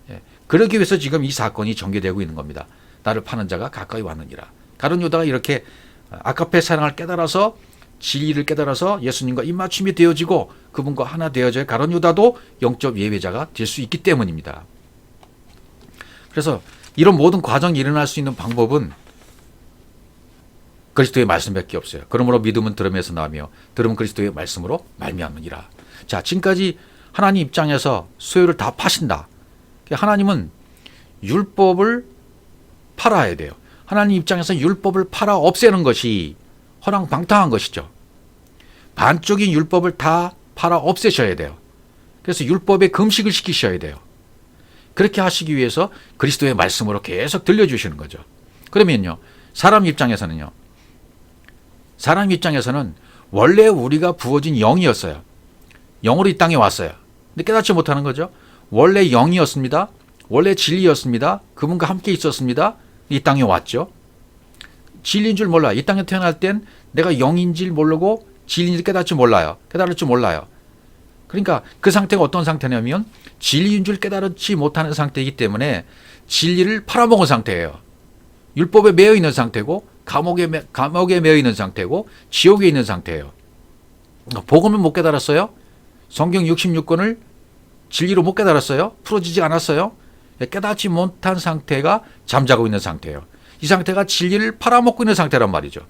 예. 그러기 위해서 지금 이 사건이 전개되고 있는 겁니다. 나를 파는 자가 가까이 왔느니라. 가룟 유다가 이렇게 아가페 사랑을 깨달아서 진리를 깨달아서 예수님과 입맞춤이 되어지고 그분과 하나 되어져야 가룟 유다도 영적 예배자가 될 수 있기 때문입니다. 그래서 이런 모든 과정이 일어날 수 있는 방법은 그리스도의 말씀밖에 없어요. 그러므로 믿음은 들음에서 나며 들음은 그리스도의 말씀으로 말미암느니라. 자, 지금까지 하나님 입장에서 소유를 다 파신다. 하나님은 율법을 팔아야 돼요. 하나님 입장에서 율법을 팔아 없애는 것이 허랑방탕한 것이죠. 반쪽인 율법을 다 팔아 없애셔야 돼요. 그래서 율법에 금식을 시키셔야 돼요. 그렇게 하시기 위해서 그리스도의 말씀으로 계속 들려주시는 거죠. 그러면요, 사람 입장에서는 원래 우리가 부어진 영이었어요. 영으로 이 땅에 왔어요. 근데 깨닫지 못하는 거죠. 원래 영이었습니다. 원래 진리였습니다. 그분과 함께 있었습니다. 이 땅에 왔죠. 진리인 줄 몰라요. 이 땅에 태어날 땐 내가 영인 줄 모르고 진리인 줄 깨닫지 몰라요. 깨달을 줄 몰라요. 그러니까 그 상태가 어떤 상태냐면 진리인 줄 깨달지 못하는 상태이기 때문에 진리를 팔아먹은 상태예요. 율법에 매여 있는 상태고 감옥에 매여 있는 상태고 지옥에 있는 상태예요. 복음을 못 깨달았어요. 성경 66권을 진리로 못 깨달았어요. 풀어지지 않았어요. 깨닫지 못한 상태가 잠자고 있는 상태예요. 이 상태가 진리를 팔아먹고 있는 상태란 말이죠.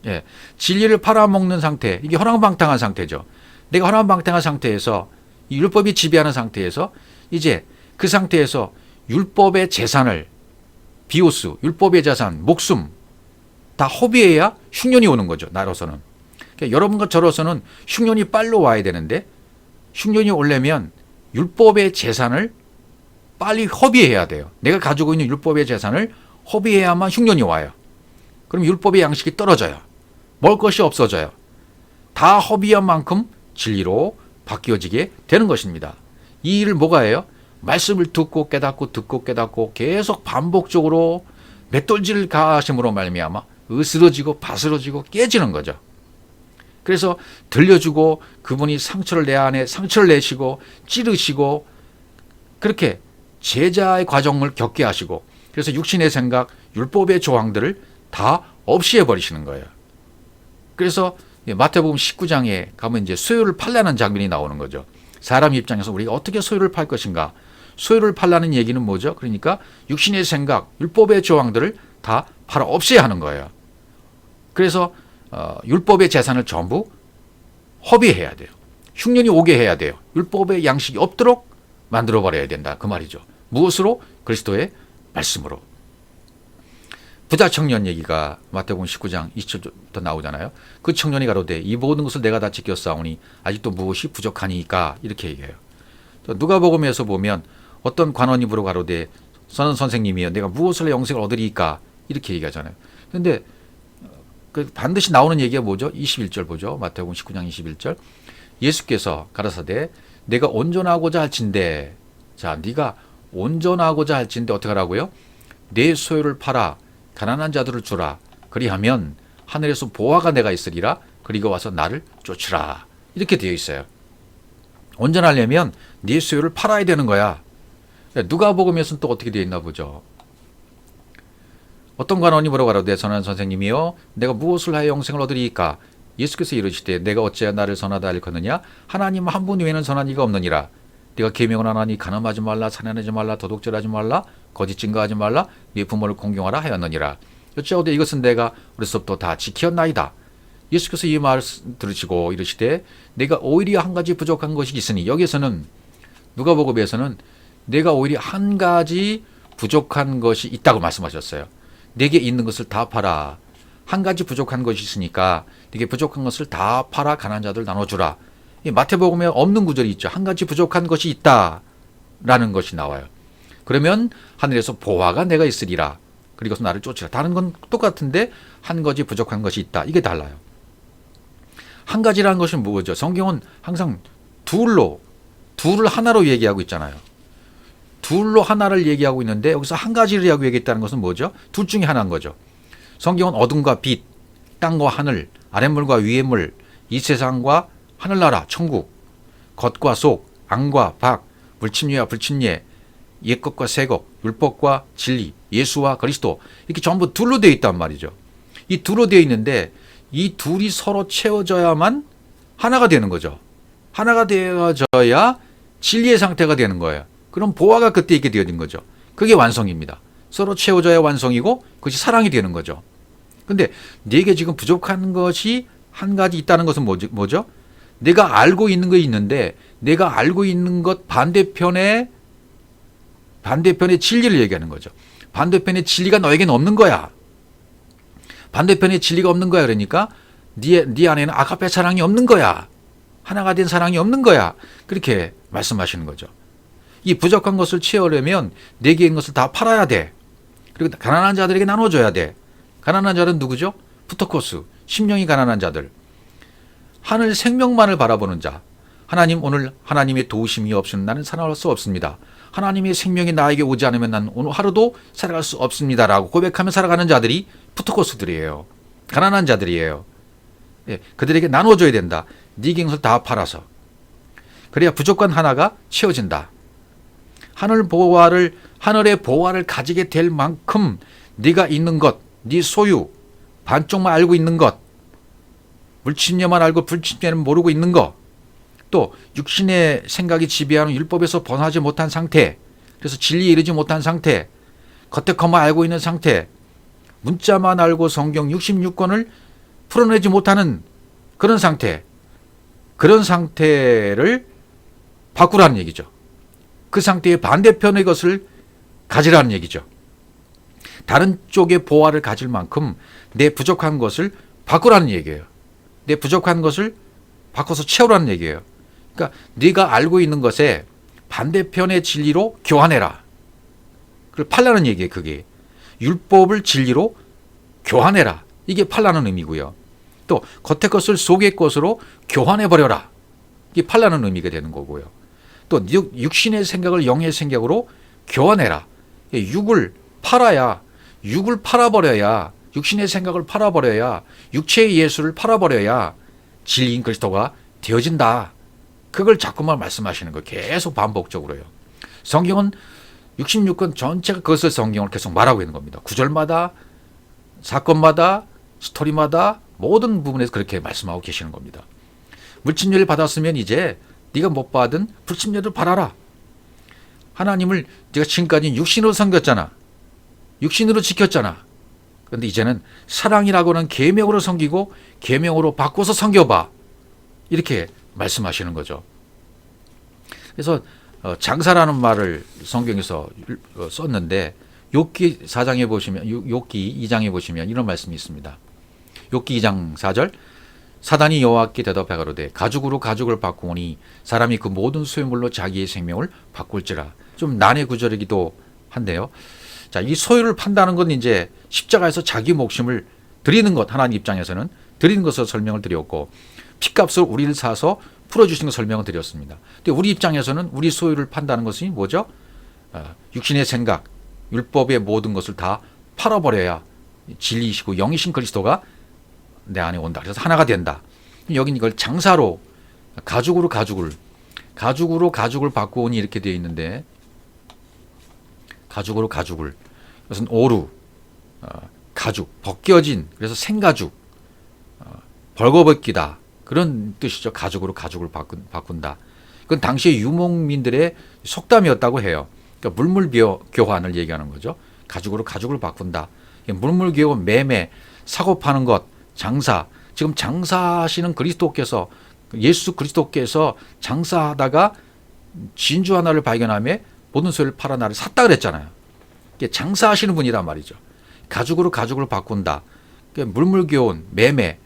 예, 진리를 팔아먹는 상태, 이게 허랑방탕한 상태죠. 내가 허랑방탕한 상태에서 이 율법이 지배하는 상태에서 이제 그 상태에서 율법의 재산을 비오스, 율법의 재산, 목숨 다 허비해야 흉년이 오는 거죠. 나로서는. 그러니까 여러분과 저로서는 흉년이 빨리 와야 되는데 흉년이 오려면 율법의 재산을 빨리 허비해야 돼요. 내가 가지고 있는 율법의 재산을 허비해야만 흉년이 와요. 그럼 율법의 양식이 떨어져요. 먹을 것이 없어져요. 다 허비한 만큼 진리로 바뀌어지게 되는 것입니다. 이 일을 뭐가 해요? 말씀을 듣고 깨닫고 계속 반복적으로 맷돌질을 가하심으로 말미암아 으스러지고 바스러지고 깨지는 거죠. 그래서 들려주고 그분이 상처를 내 안에 상처를 내시고 찌르시고 그렇게 제자의 과정을 겪게 하시고 그래서 육신의 생각, 율법의 조항들을 다 없이해 버리시는 거예요. 그래서 마태복음 19장에 가면 이제 소유를 팔라는 장면이 나오는 거죠. 사람 입장에서 우리가 어떻게 소유를 팔 것인가? 소유를 팔라는 얘기는 뭐죠? 그러니까 육신의 생각, 율법의 조항들을 다 팔아 없애야 하는 거예요. 그래서 율법의 재산을 전부 허비해야 돼요. 흉년이 오게 해야 돼요. 율법의 양식이 없도록 만들어버려야 된다. 그 말이죠. 무엇으로? 그리스도의 말씀으로. 부자 청년 얘기가 마태복음 19장 20절부터 나오잖아요. 그 청년이 가로되 이 모든 것을 내가 다 지켰사오니 아직도 무엇이 부족하니까 이렇게 얘기해요. 또 누가복음에서 보면 어떤 관원이 물어 가로되 선생님이여 내가 무엇을 영생을 얻으리까 이렇게 얘기하잖아요. 그런데 그 반드시 나오는 얘기가 뭐죠? 21절 보죠. 마태복음 19장 21절. 예수께서 가라사대 내가 온전하고자 할진대 자 네가 온전하고자 할진대 어떻게 하라고요? 내 소유를 팔아 가난한 자들을 주라. 그리하면 하늘에서 보화가 내가 있으리라. 그리고 와서 나를 쫓으라. 이렇게 되어 있어요. 온전하려면 네 소유를 팔아야 되는 거야. 누가복음에서는 또 어떻게 되어 있나 보죠. 어떤 관원이 뭐라고 하라되 선한 선생님이여 내가 무엇을 하여 영생을 얻으리이까. 예수께서 이르시되 내가 어찌하여 나를 선하다 일컫느냐. 하나님 한 분 외에는 선한 이가 없느니라. 네가 계명을 안 하니 간음하지 말라, 살인하지 말라, 도둑질하지 말라, 거짓 증거하지 말라, 네 부모를 공경하라 하였느니라. 여짜오되 이것은 내가 어려서부터 다 지켰나이다. 예수께서 이 말을 들으시고 이르시되 내가 오히려 한 가지 부족한 것이 있으니, 여기에서는 누가복음에서는 내가 오히려 한 가지 부족한 것이 있다고 말씀하셨어요. 내게 있는 것을 다 팔아. 한 가지 부족한 것이 있으니까 네게 부족한 것을 다 팔아 가난한 자들 나눠주라. 이 마태복음에 없는 구절이 있죠. 한 가지 부족한 것이 있다라는 것이 나와요. 그러면 하늘에서 보화가 내가 있으리라. 그리고서 나를 쫓으라. 다른 건 똑같은데 한 가지 부족한 것이 있다. 이게 달라요. 한 가지라는 것은 뭐죠? 성경은 항상 둘을 하나로 얘기하고 있잖아요. 둘로 하나를 얘기하고 있는데 여기서 한 가지를 얘기했다는 것은 뭐죠? 둘 중에 하나인 거죠. 성경은 어둠과 빛, 땅과 하늘, 아랫물과 위에물, 이 세상과 하늘나라, 천국, 겉과 속, 안과 밖, 물침례와 불침례, 옛것과 새것, 율법과 진리, 예수와 그리스도, 이렇게 전부 둘로 되어 있단 말이죠. 이 둘로 되어 있는데 이 둘이 서로 채워져야만 하나가 되는 거죠. 하나가 되어져야 진리의 상태가 되는 거예요. 그럼 보화가 그때 있게 되어진 거죠. 그게 완성입니다. 서로 채워져야 완성이고 그것이 사랑이 되는 거죠. 근데 내게 지금 부족한 것이 한 가지 있다는 것은 뭐죠? 내가 알고 있는 거 있는데 내가 알고 있는 것 반대편의 진리를 얘기하는 거죠. 반대편의 진리가 너에게는 없는 거야. 반대편의 진리가 없는 거야. 그러니까 네 안에는 아가페 사랑이 없는 거야. 하나가 된 사랑이 없는 거야. 그렇게 말씀하시는 거죠. 이 부족한 것을 채우려면 내게 있는 것을 다 팔아야 돼. 그리고 가난한 자들에게 나눠줘야 돼. 가난한 자는 누구죠? 푸토코스, 심령이 가난한 자들. 하늘 생명만을 바라보는 자. 하나님, 오늘 하나님의 도우심이 없으면 나는 살아갈 수 없습니다. 하나님의 생명이 나에게 오지 않으면 나는 오늘 하루도 살아갈 수 없습니다. 라고 고백하며 살아가는 자들이 푸토코스들이에요. 가난한 자들이에요. 예, 그들에게 나눠줘야 된다. 네게 것을 다 팔아서. 그래야 부족한 하나가 채워진다. 하늘의 보화를 가지게 될 만큼 네가 있는 것, 네 소유, 반쪽만 알고 있는 것, 물침례만 알고 불침례는 모르고 있는 것, 또 육신의 생각이 지배하는 율법에서 벗어나지 못한 상태, 그래서 진리에 이르지 못한 상태, 겉에 것만 알고 있는 상태, 문자만 알고 성경 66권을 풀어내지 못하는 그런 상태, 그런 상태를 바꾸라는 얘기죠. 그 상태의 반대편의 것을 가지라는 얘기죠. 다른 쪽의 보화를 가질 만큼 내 부족한 것을 바꾸라는 얘기예요. 내 부족한 것을 바꿔서 채우라는 얘기예요. 그러니까 네가 알고 있는 것에 반대편의 진리로 교환해라. 그걸 팔라는 얘기예요. 그게 율법을 진리로 교환해라. 이게 팔라는 의미고요. 또 겉의 것을 속의 것으로 교환해버려라. 이게 팔라는 의미가 되는 거고요. 또 육신의 생각을 영의 생각으로 교환해라. 육을 팔아버려야, 육신의 생각을 팔아버려야, 육체의 예수를 팔아버려야 진리인 그리스도가 되어진다. 그걸 자꾸만 말씀하시는 거예요. 계속 반복적으로요. 성경은 66권 전체가 그것을 성경을 계속 말하고 있는 겁니다. 구절마다, 사건마다, 스토리마다 모든 부분에서 그렇게 말씀하고 계시는 겁니다. 물침례를 받았으면 이제 네가 못 받은 불침례를 받아라. 하나님을 네가 지금까지 육신으로 섬겼잖아. 육신으로 지켰잖아. 그런데 이제는 사랑이라고는 계명으로 섬기고 계명으로 바꿔서 섬겨봐. 이렇게 말씀하시는 거죠. 그래서 장사라는 말을 성경에서 썼는데 욥기 4장에 보시면, 욥기 2장에 보시면 이런 말씀이 있습니다. 욥기 2장 4절, 사단이 여호와께 대답해 가로되 가죽으로 가죽을 바꾸오니 사람이 그 모든 소유물로 자기의 생명을 바꿀지라. 좀 난해 구절이기도 한데요. 자, 이 소유를 판다는 건 이제 십자가에서 자기 목숨을 드리는 것, 하나님 입장에서는 드리는 것을 설명을 드렸고, 핏값을 우리를 사서 풀어주신 것 설명을 드렸습니다. 근데 우리 입장에서는 우리 소유를 판다는 것이 뭐죠? 육신의 생각, 율법의 모든 것을 다 팔아버려야 진리이시고 영이신 그리스도가 내 안에 온다. 그래서 하나가 된다. 여긴 이걸 장사로 가죽으로 가죽을 바꾸오니 이렇게 되어 있는데, 가죽으로 가죽을, 이것은 오루, 가죽, 벗겨진, 그래서 생가죽, 벌거벗기다, 그런 뜻이죠. 가죽으로 가죽을 바꾼다. 그건 당시의 유목민들의 속담이었다고 해요. 그러니까 물물교환을 얘기하는 거죠. 가죽으로 가죽을 바꾼다. 물물교환, 매매, 사고 파는 것, 장사. 지금 장사하시는 그리스도께서, 예수 그리스도께서 장사하다가 진주 하나를 발견하며 모든 소유를 팔아 나를 샀다 그랬잖아요. 이게 장사하시는 분이란 말이죠. 가죽으로 가죽을 바꾼다. 물물교환, 매매.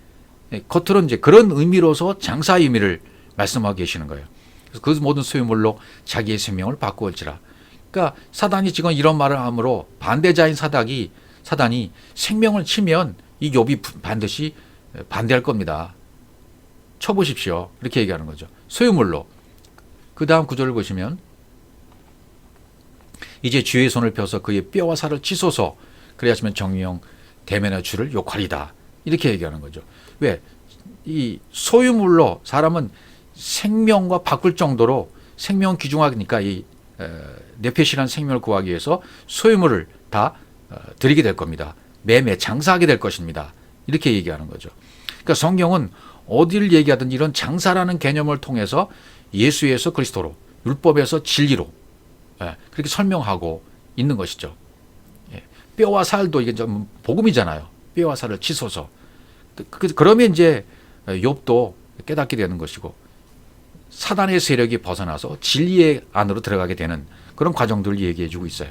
겉으로는 이제 그런 의미로서 장사의 의미를 말씀하고 계시는 거예요. 그래서 그 모든 소유물로 자기의 생명을 바꾸었지라. 그러니까 사단이 지금 이런 말을 함으로 반대자인 사단이 생명을 치면 이 욥이 반드시 반대할 겁니다. 쳐보십시오. 이렇게 얘기하는 거죠. 소유물로. 그 다음 구절을 보시면 이제 주의 손을 펴서 그의 뼈와 살을 치소서 그래야지만 정령 대면의 주를 욕하리다. 이렇게 얘기하는 거죠. 왜? 이 소유물로 사람은 생명과 바꿀 정도로 생명 귀중하니까 이 네페시라는 생명을 구하기 위해서 소유물을 다 드리게 될 겁니다. 매매 장사하게 될 것입니다. 이렇게 얘기하는 거죠. 그러니까 성경은 어디를 얘기하든 이런 장사라는 개념을 통해서 예수에서 그리스도로, 율법에서 진리로 그렇게 설명하고 있는 것이죠. 뼈와 살도 이게 좀 복음이잖아요. 뼈와 살을 치소서. 그러면 이제 욥도 깨닫게 되는 것이고 사단의 세력이 벗어나서 진리의 안으로 들어가게 되는 그런 과정들을 얘기해 주고 있어요.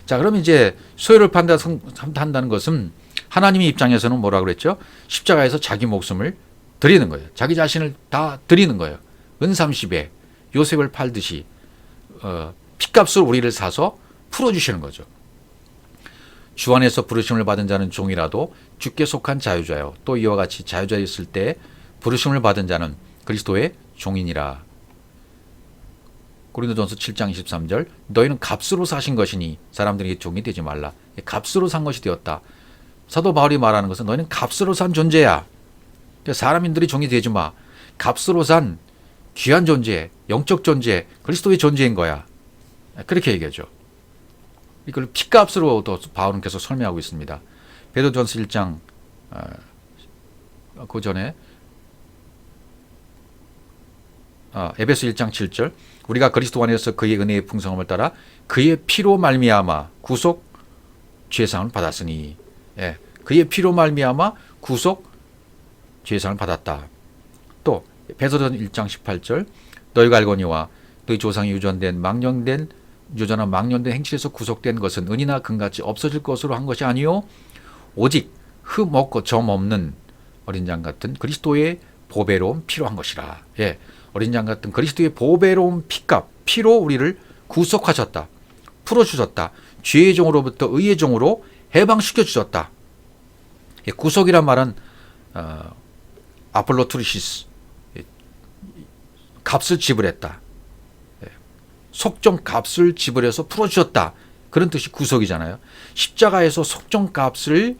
자, 그러면 이제 소유를 판단한다는 것은 하나님의 입장에서는 뭐라고 그랬죠? 십자가에서 자기 목숨을 드리는 거예요. 자기 자신을 다 드리는 거예요. 은삼십에 요셉을 팔듯이 핏값으로 우리를 사서 풀어주시는 거죠. 주 안에서 부르심을 받은 자는 종이라도 주께 속한 자유자요. 또 이와 같이 자유자였을 때 부르심을 받은 자는 그리스도의 종이니라. 고린도전서 7장 23절 너희는 값으로 사신 것이니 사람들에게 종이 되지 말라. 값으로 산 것이 되었다. 사도 바울이 말하는 것은 너희는 값으로 산 존재야. 사람인들이 종이 되지 마. 값으로 산 귀한 존재, 영적 존재, 그리스도의 존재인 거야. 그렇게 얘기하죠. 이걸 핏값으로 또 바울은 계속 설명하고 있습니다. 베드로전서 1장 그 전에 에베소 1장 7절 우리가 그리스도 안에서 그의 은혜의 풍성함을 따라 그의 피로 말미암아 구속 죄상을 받았으니 그의 피로 말미암아 구속 죄상을 받았다. 또 베드로전 1장 18절 너희가 알거니와 너희 조상이 유전한 망령된 행실에서 구속된 것은 은이나 금같이 없어질 것으로 한 것이 아니요 오직 흠 없고 점 없는 어린 양 같은 그리스도의 보배로운 피로 한 것이라. 어린 양 같은 그리스도의 보배로운 피로 우리를 구속하셨다. 풀어주셨다. 죄의 종으로부터 의의 종으로 해방시켜 주셨다. 구속이란 말은 아폴로투리시스 값을 지불했다. 속정 값을 지불해서 풀어주셨다. 그런 뜻이 구속이잖아요. 십자가에서 속정 값을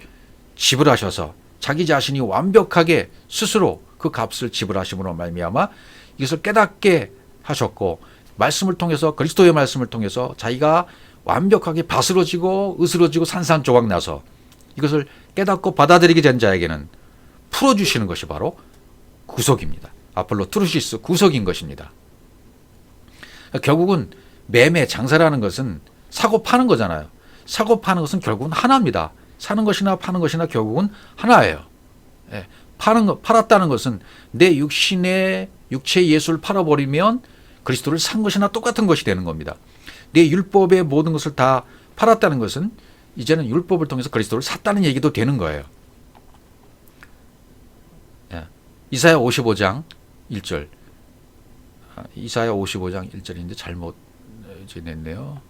지불하셔서 자기 자신이 완벽하게 스스로 그 값을 지불하심으로 말미암아 이것을 깨닫게 하셨고 말씀을 통해서 그리스도의 말씀을 통해서 자기가 완벽하게 바스러지고 으스러지고 산산조각 나서 이것을 깨닫고 받아들이게 된 자에게는 풀어주시는 것이 바로 구속입니다. 아폴로투르시스 구속인 것입니다. 결국은 매매 장사라는 것은 사고 파는 거잖아요. 사고 파는 것은 결국은 하나입니다. 사는 것이나 파는 것이나 결국은 하나예요. 팔았다는 것은 내 육체의 예수를 팔아버리면 그리스도를 산 것이나 똑같은 것이 되는 겁니다. 내 율법의 모든 것을 다 팔았다는 것은 이제는 율법을 통해서 그리스도를 샀다는 얘기도 되는 거예요. 이사야 55장 1절 이사야 55장 1절인데 잘못 냈네요.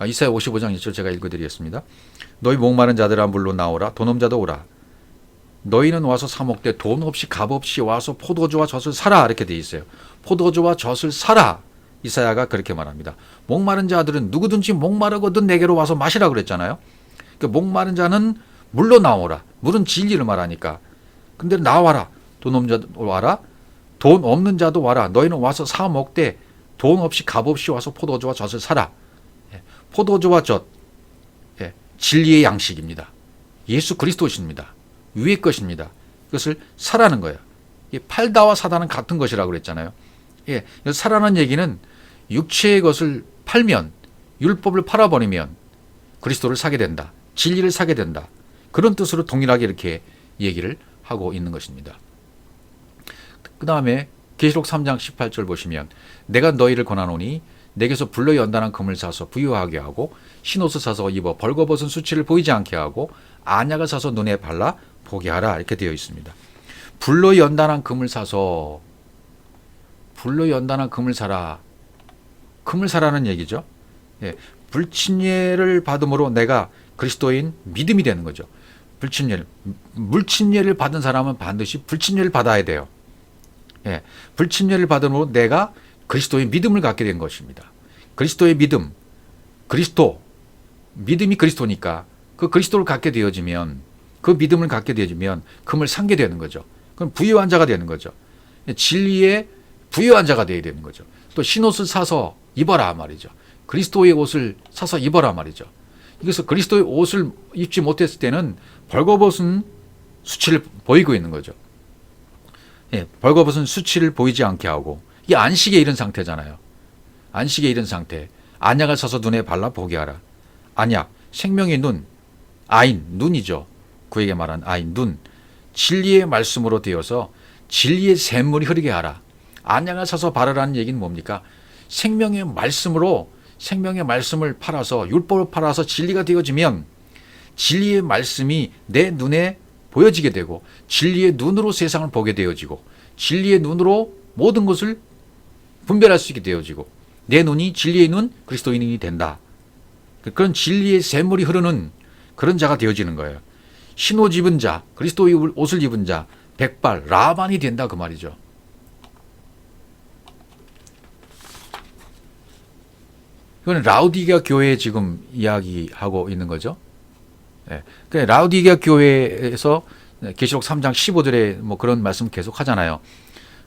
이사야 55장 1절 제가 읽어드리겠습니다. 너희 목마른 자들아 물로 나오라. 돈 없는 자도 오라. 너희는 와서 사 먹되 돈 없이 값 없이 와서 포도주와 젖을 사라. 이렇게 돼 있어요. 포도주와 젖을 사라. 이사야가 그렇게 말합니다. 목마른 자들은 누구든지 목마르거든 내게로 와서 마시라 그랬잖아요. 그러니까 목마른 자는 물로 나오라. 물은 진리를 말하니까. 근데 나와라. 돈 없는 자도 와라. 돈 없는 자도 와라. 너희는 와서 사 먹되 돈 없이 값 없이 와서 포도주와 젖을 사라. 포도주와 젖, 진리의 양식입니다. 예수 그리스도십니다. 위의 것입니다. 그것을 사라는 거예요. 팔다와 사다는 같은 것이라고 그랬잖아요. 사라는 얘기는 육체의 것을 팔면, 율법을 팔아버리면 그리스도를 사게 된다. 진리를 사게 된다. 그런 뜻으로 동일하게 이렇게 얘기를 하고 있는 것입니다. 그 다음에 계시록 3장 18절 보시면 내가 너희를 권하노니 내게서 불로 연단한 금을 사서 부유하게 하고 흰옷을 사서 입어 벌거벗은 수치를 보이지 않게 하고 안약을 사서 눈에 발라 보게 하라 이렇게 되어 있습니다. 불로 연단한 금을 사서 불로 연단한 금을 사라. 금을 사라는 얘기죠. 불침례를 받음으로 내가 그리스도인 믿음이 되는 거죠. 물침례를 받은 사람은 반드시 불침례를 받아야 돼요. 불침례를 받음으로 내가 그리스도의 믿음을 갖게 된 것입니다. 그리스도의 믿음, 믿음이 그리스도니까 그 그리스도를 갖게 되어지면, 그 믿음을 갖게 되어지면 금을 상게 되는 거죠. 그럼 부유한 자가 되는 거죠. 진리의 부유한 자가 되어야 되는 거죠. 또 흰옷을 사서 입어라 말이죠. 그리스도의 옷을 사서 입어라 말이죠. 이것을 그리스도의 옷을 입지 못했을 때는 벌거벗은 수치를 보이고 있는 거죠. 벌거벗은 수치를 보이지 않게 하고, 이게 안식에 이른 상태잖아요. 안식에 이른 상태. 안약을 사서 눈에 발라 보게 하라. 안약, 생명의 눈, 아인, 눈이죠. 그에게 말한 아인, 눈. 진리의 말씀으로 되어서 진리의 샘물이 흐르게 하라. 안약을 사서 바르라는 얘기는 뭡니까? 생명의 말씀으로, 생명의 말씀을 팔아서, 율법을 팔아서 진리가 되어지면 진리의 말씀이 내 눈에 보여지게 되고 진리의 눈으로 세상을 보게 되어지고 진리의 눈으로 모든 것을 분별할 수 있게 되어지고 내 눈이 진리의 눈, 그리스도의 눈이 된다. 그런 진리의 샘물이 흐르는 그런 자가 되어지는 거예요. 흰옷 입은 자, 그리스도의 옷을 입은 자, 백발, 라반이 된다 그 말이죠. 이건 라우디게아 교회에 지금 이야기하고 있는 거죠. 그러니까 라우디게아 교회에서 계시록 3장 15절에 뭐 그런 말씀 계속 하잖아요.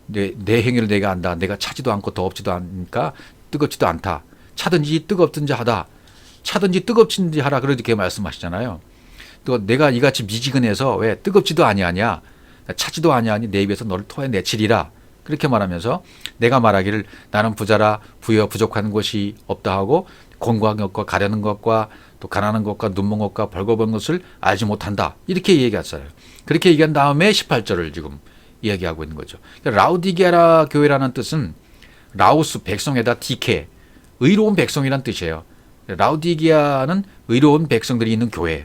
내 행위를 내가 안다. 내가 차지도 않고 더없지도 않으니까 뜨겁지도 않다. 차든지 뜨겁든지 하다. 차든지 뜨겁든지 하라. 그렇게 말씀하시잖아요. 또 내가 이같이 미지근해서 왜 뜨겁지도 아니하냐. 차지도 아니하니 내 입에서 너를 토해내치리라. 그렇게 말하면서 내가 말하기를 나는 부자라 부여 부족한 것이 없다 하고 곤고한 것과 가려는 것과 또 가난한 것과 눈먼 것과 벌거벗은 것을 알지 못한다. 이렇게 얘기했어요. 그렇게 얘기한 다음에 18절을 지금 이야기하고 있는 거죠. 라우디게아 교회라는 뜻은 라오스 백성에다 디케 의로운 백성이라는 뜻이에요. 라우디게아는 의로운 백성들이 있는 교회,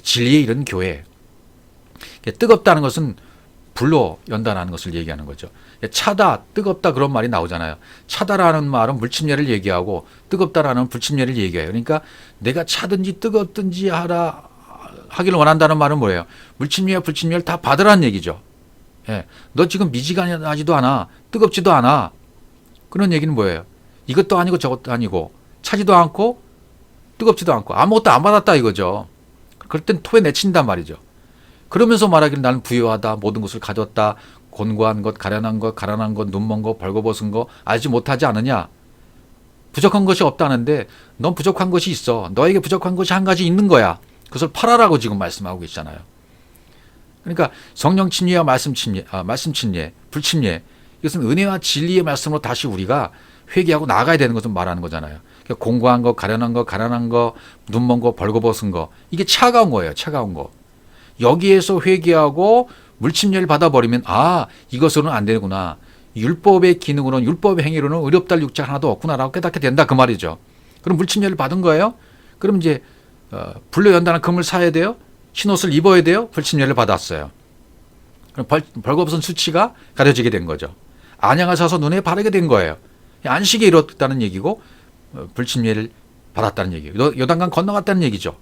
진리에 이른 교회. 뜨겁다는 것은 불로 연단하는 것을 얘기하는 거죠. 차다, 뜨겁다 그런 말이 나오잖아요. 차다라는 말은 물침례를 얘기하고 뜨겁다라는 불침례를 얘기해요. 그러니까 내가 차든지 뜨겁든지 하기를 원한다는 말은 뭐예요? 물침례와 불침례를 다 받으라는 얘기죠. 너 지금 미지근하지도 않아. 뜨겁지도 않아. 그런 얘기는 뭐예요? 이것도 아니고 저것도 아니고 차지도 않고 뜨겁지도 않고 아무것도 안 받았다 이거죠. 그럴 땐 토해내친단 말이죠. 그러면서 말하기를 나는 부유하다. 모든 것을 가졌다. 곤고한 것, 가련한 것, 가난한 것, 눈먼 것, 벌거벗은 것 알지 못하지 않느냐. 부족한 것이 없다는데 넌 부족한 것이 있어. 너에게 부족한 것이 한 가지 있는 거야. 그것을 팔아라고 지금 말씀하고 계시잖아요. 그러니까 성령 침례와 말씀 침례, 불침례 이것은 은혜와 진리의 말씀으로 다시 우리가 회개하고 나아가야 되는 것을 말하는 거잖아요. 그러니까 공고한 것, 가련한 것, 가난한 것, 눈먼 것, 벌거벗은 것 이게 차가운 거예요. 차가운 거. 여기에서 회개하고 물침례를 받아버리면 이것으로는 안 되구나. 율법의 기능으로는 율법의 행위로는 의롭다 육체가 하나도 없구나라고 깨닫게 된다 그 말이죠. 그럼 물침례를 받은 거예요. 그럼 이제 불로 연단한 금을 사야 돼요. 흰옷을 입어야 돼요. 불침례를 받았어요. 그럼 벌거벗은 수치가 가려지게 된 거죠. 안양을 사서 눈에 바르게 된 거예요. 안식에 이뤘다는 얘기고 불침례를 받았다는 얘기예요. 요단강 건너갔다는 얘기죠.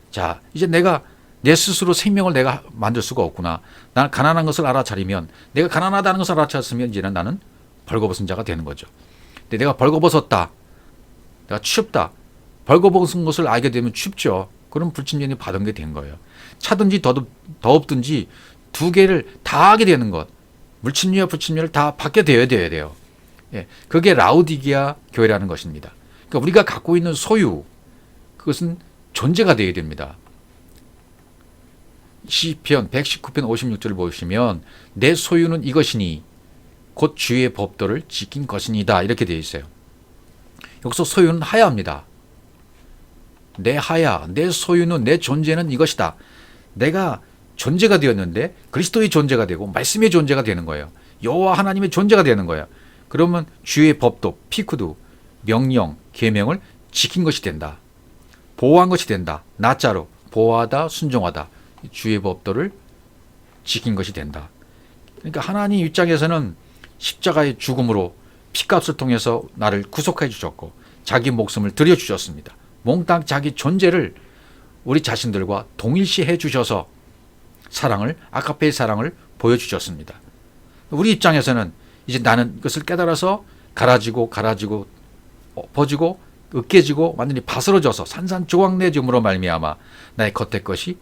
자, 이제 내가 내 스스로 생명을 내가 만들 수가 없구나. 나는 가난한 것을 알아차리면 내가 가난하다는 것을 알아차렸으면 이제는 나는 벌거벗은 자가 되는 거죠. 근데 내가 벌거벗었다. 내가 춥다. 벌거벗은 것을 알게 되면 춥죠. 그럼 불침례를 받은 게 된 거예요. 차든지 더없든지 두 개를 다 하게 되는 것. 물침류와 부침류를 다 받게 되어야 돼요. 예, 그게 라우디게아 교회라는 것입니다. 그러니까 우리가 갖고 있는 소유, 그것은 존재가 되어야 됩니다. 시편 119편 56절을 보시면 내 소유는 이것이니 곧 주의 법도를 지킨 것이니다 이렇게 되어 있어요. 여기서 소유는 하야입니다. 내 하야, 내 소유는, 내 존재는 이것이다. 내가 존재가 되었는데 그리스도의 존재가 되고 말씀의 존재가 되는 거예요. 여호와 하나님의 존재가 되는 거예요. 그러면 주의 법도, 피크도, 명령, 계명을 지킨 것이 된다. 보호한 것이 된다. 나자로 보호하다, 순종하다. 주의 법도를 지킨 것이 된다. 그러니까 하나님 입장에서는 십자가의 죽음으로 피값을 통해서 나를 구속해 주셨고 자기 목숨을 들여주셨습니다. 몽땅 자기 존재를 우리 자신들과 동일시해 주셔서 사랑을, 아가페의 사랑을 보여주셨습니다. 우리 입장에서는 이제 나는 이것을 깨달아서 갈아지고 퍼지고 으깨지고 완전히 바스러져서 산산조각내줌으로 말미암아 나의 겉의 것이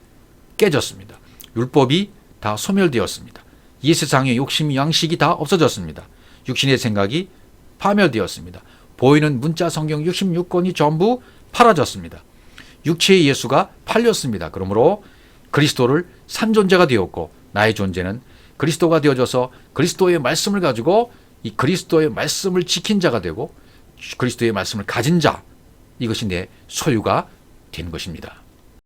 깨졌습니다. 율법이 다 소멸되었습니다. 이 세상의 욕심, 양식이 다 없어졌습니다. 육신의 생각이 파멸되었습니다. 보이는 문자 성경 66권이 전부 팔아졌습니다. 육체의 예수가 팔렸습니다. 그러므로 그리스도를 산 존재가 되었고 나의 존재는 그리스도가 되어져서 그리스도의 말씀을 가지고 이 그리스도의 말씀을 지킨 자가 되고 그리스도의 말씀을 가진 자, 이것이 내 소유가 된 것입니다.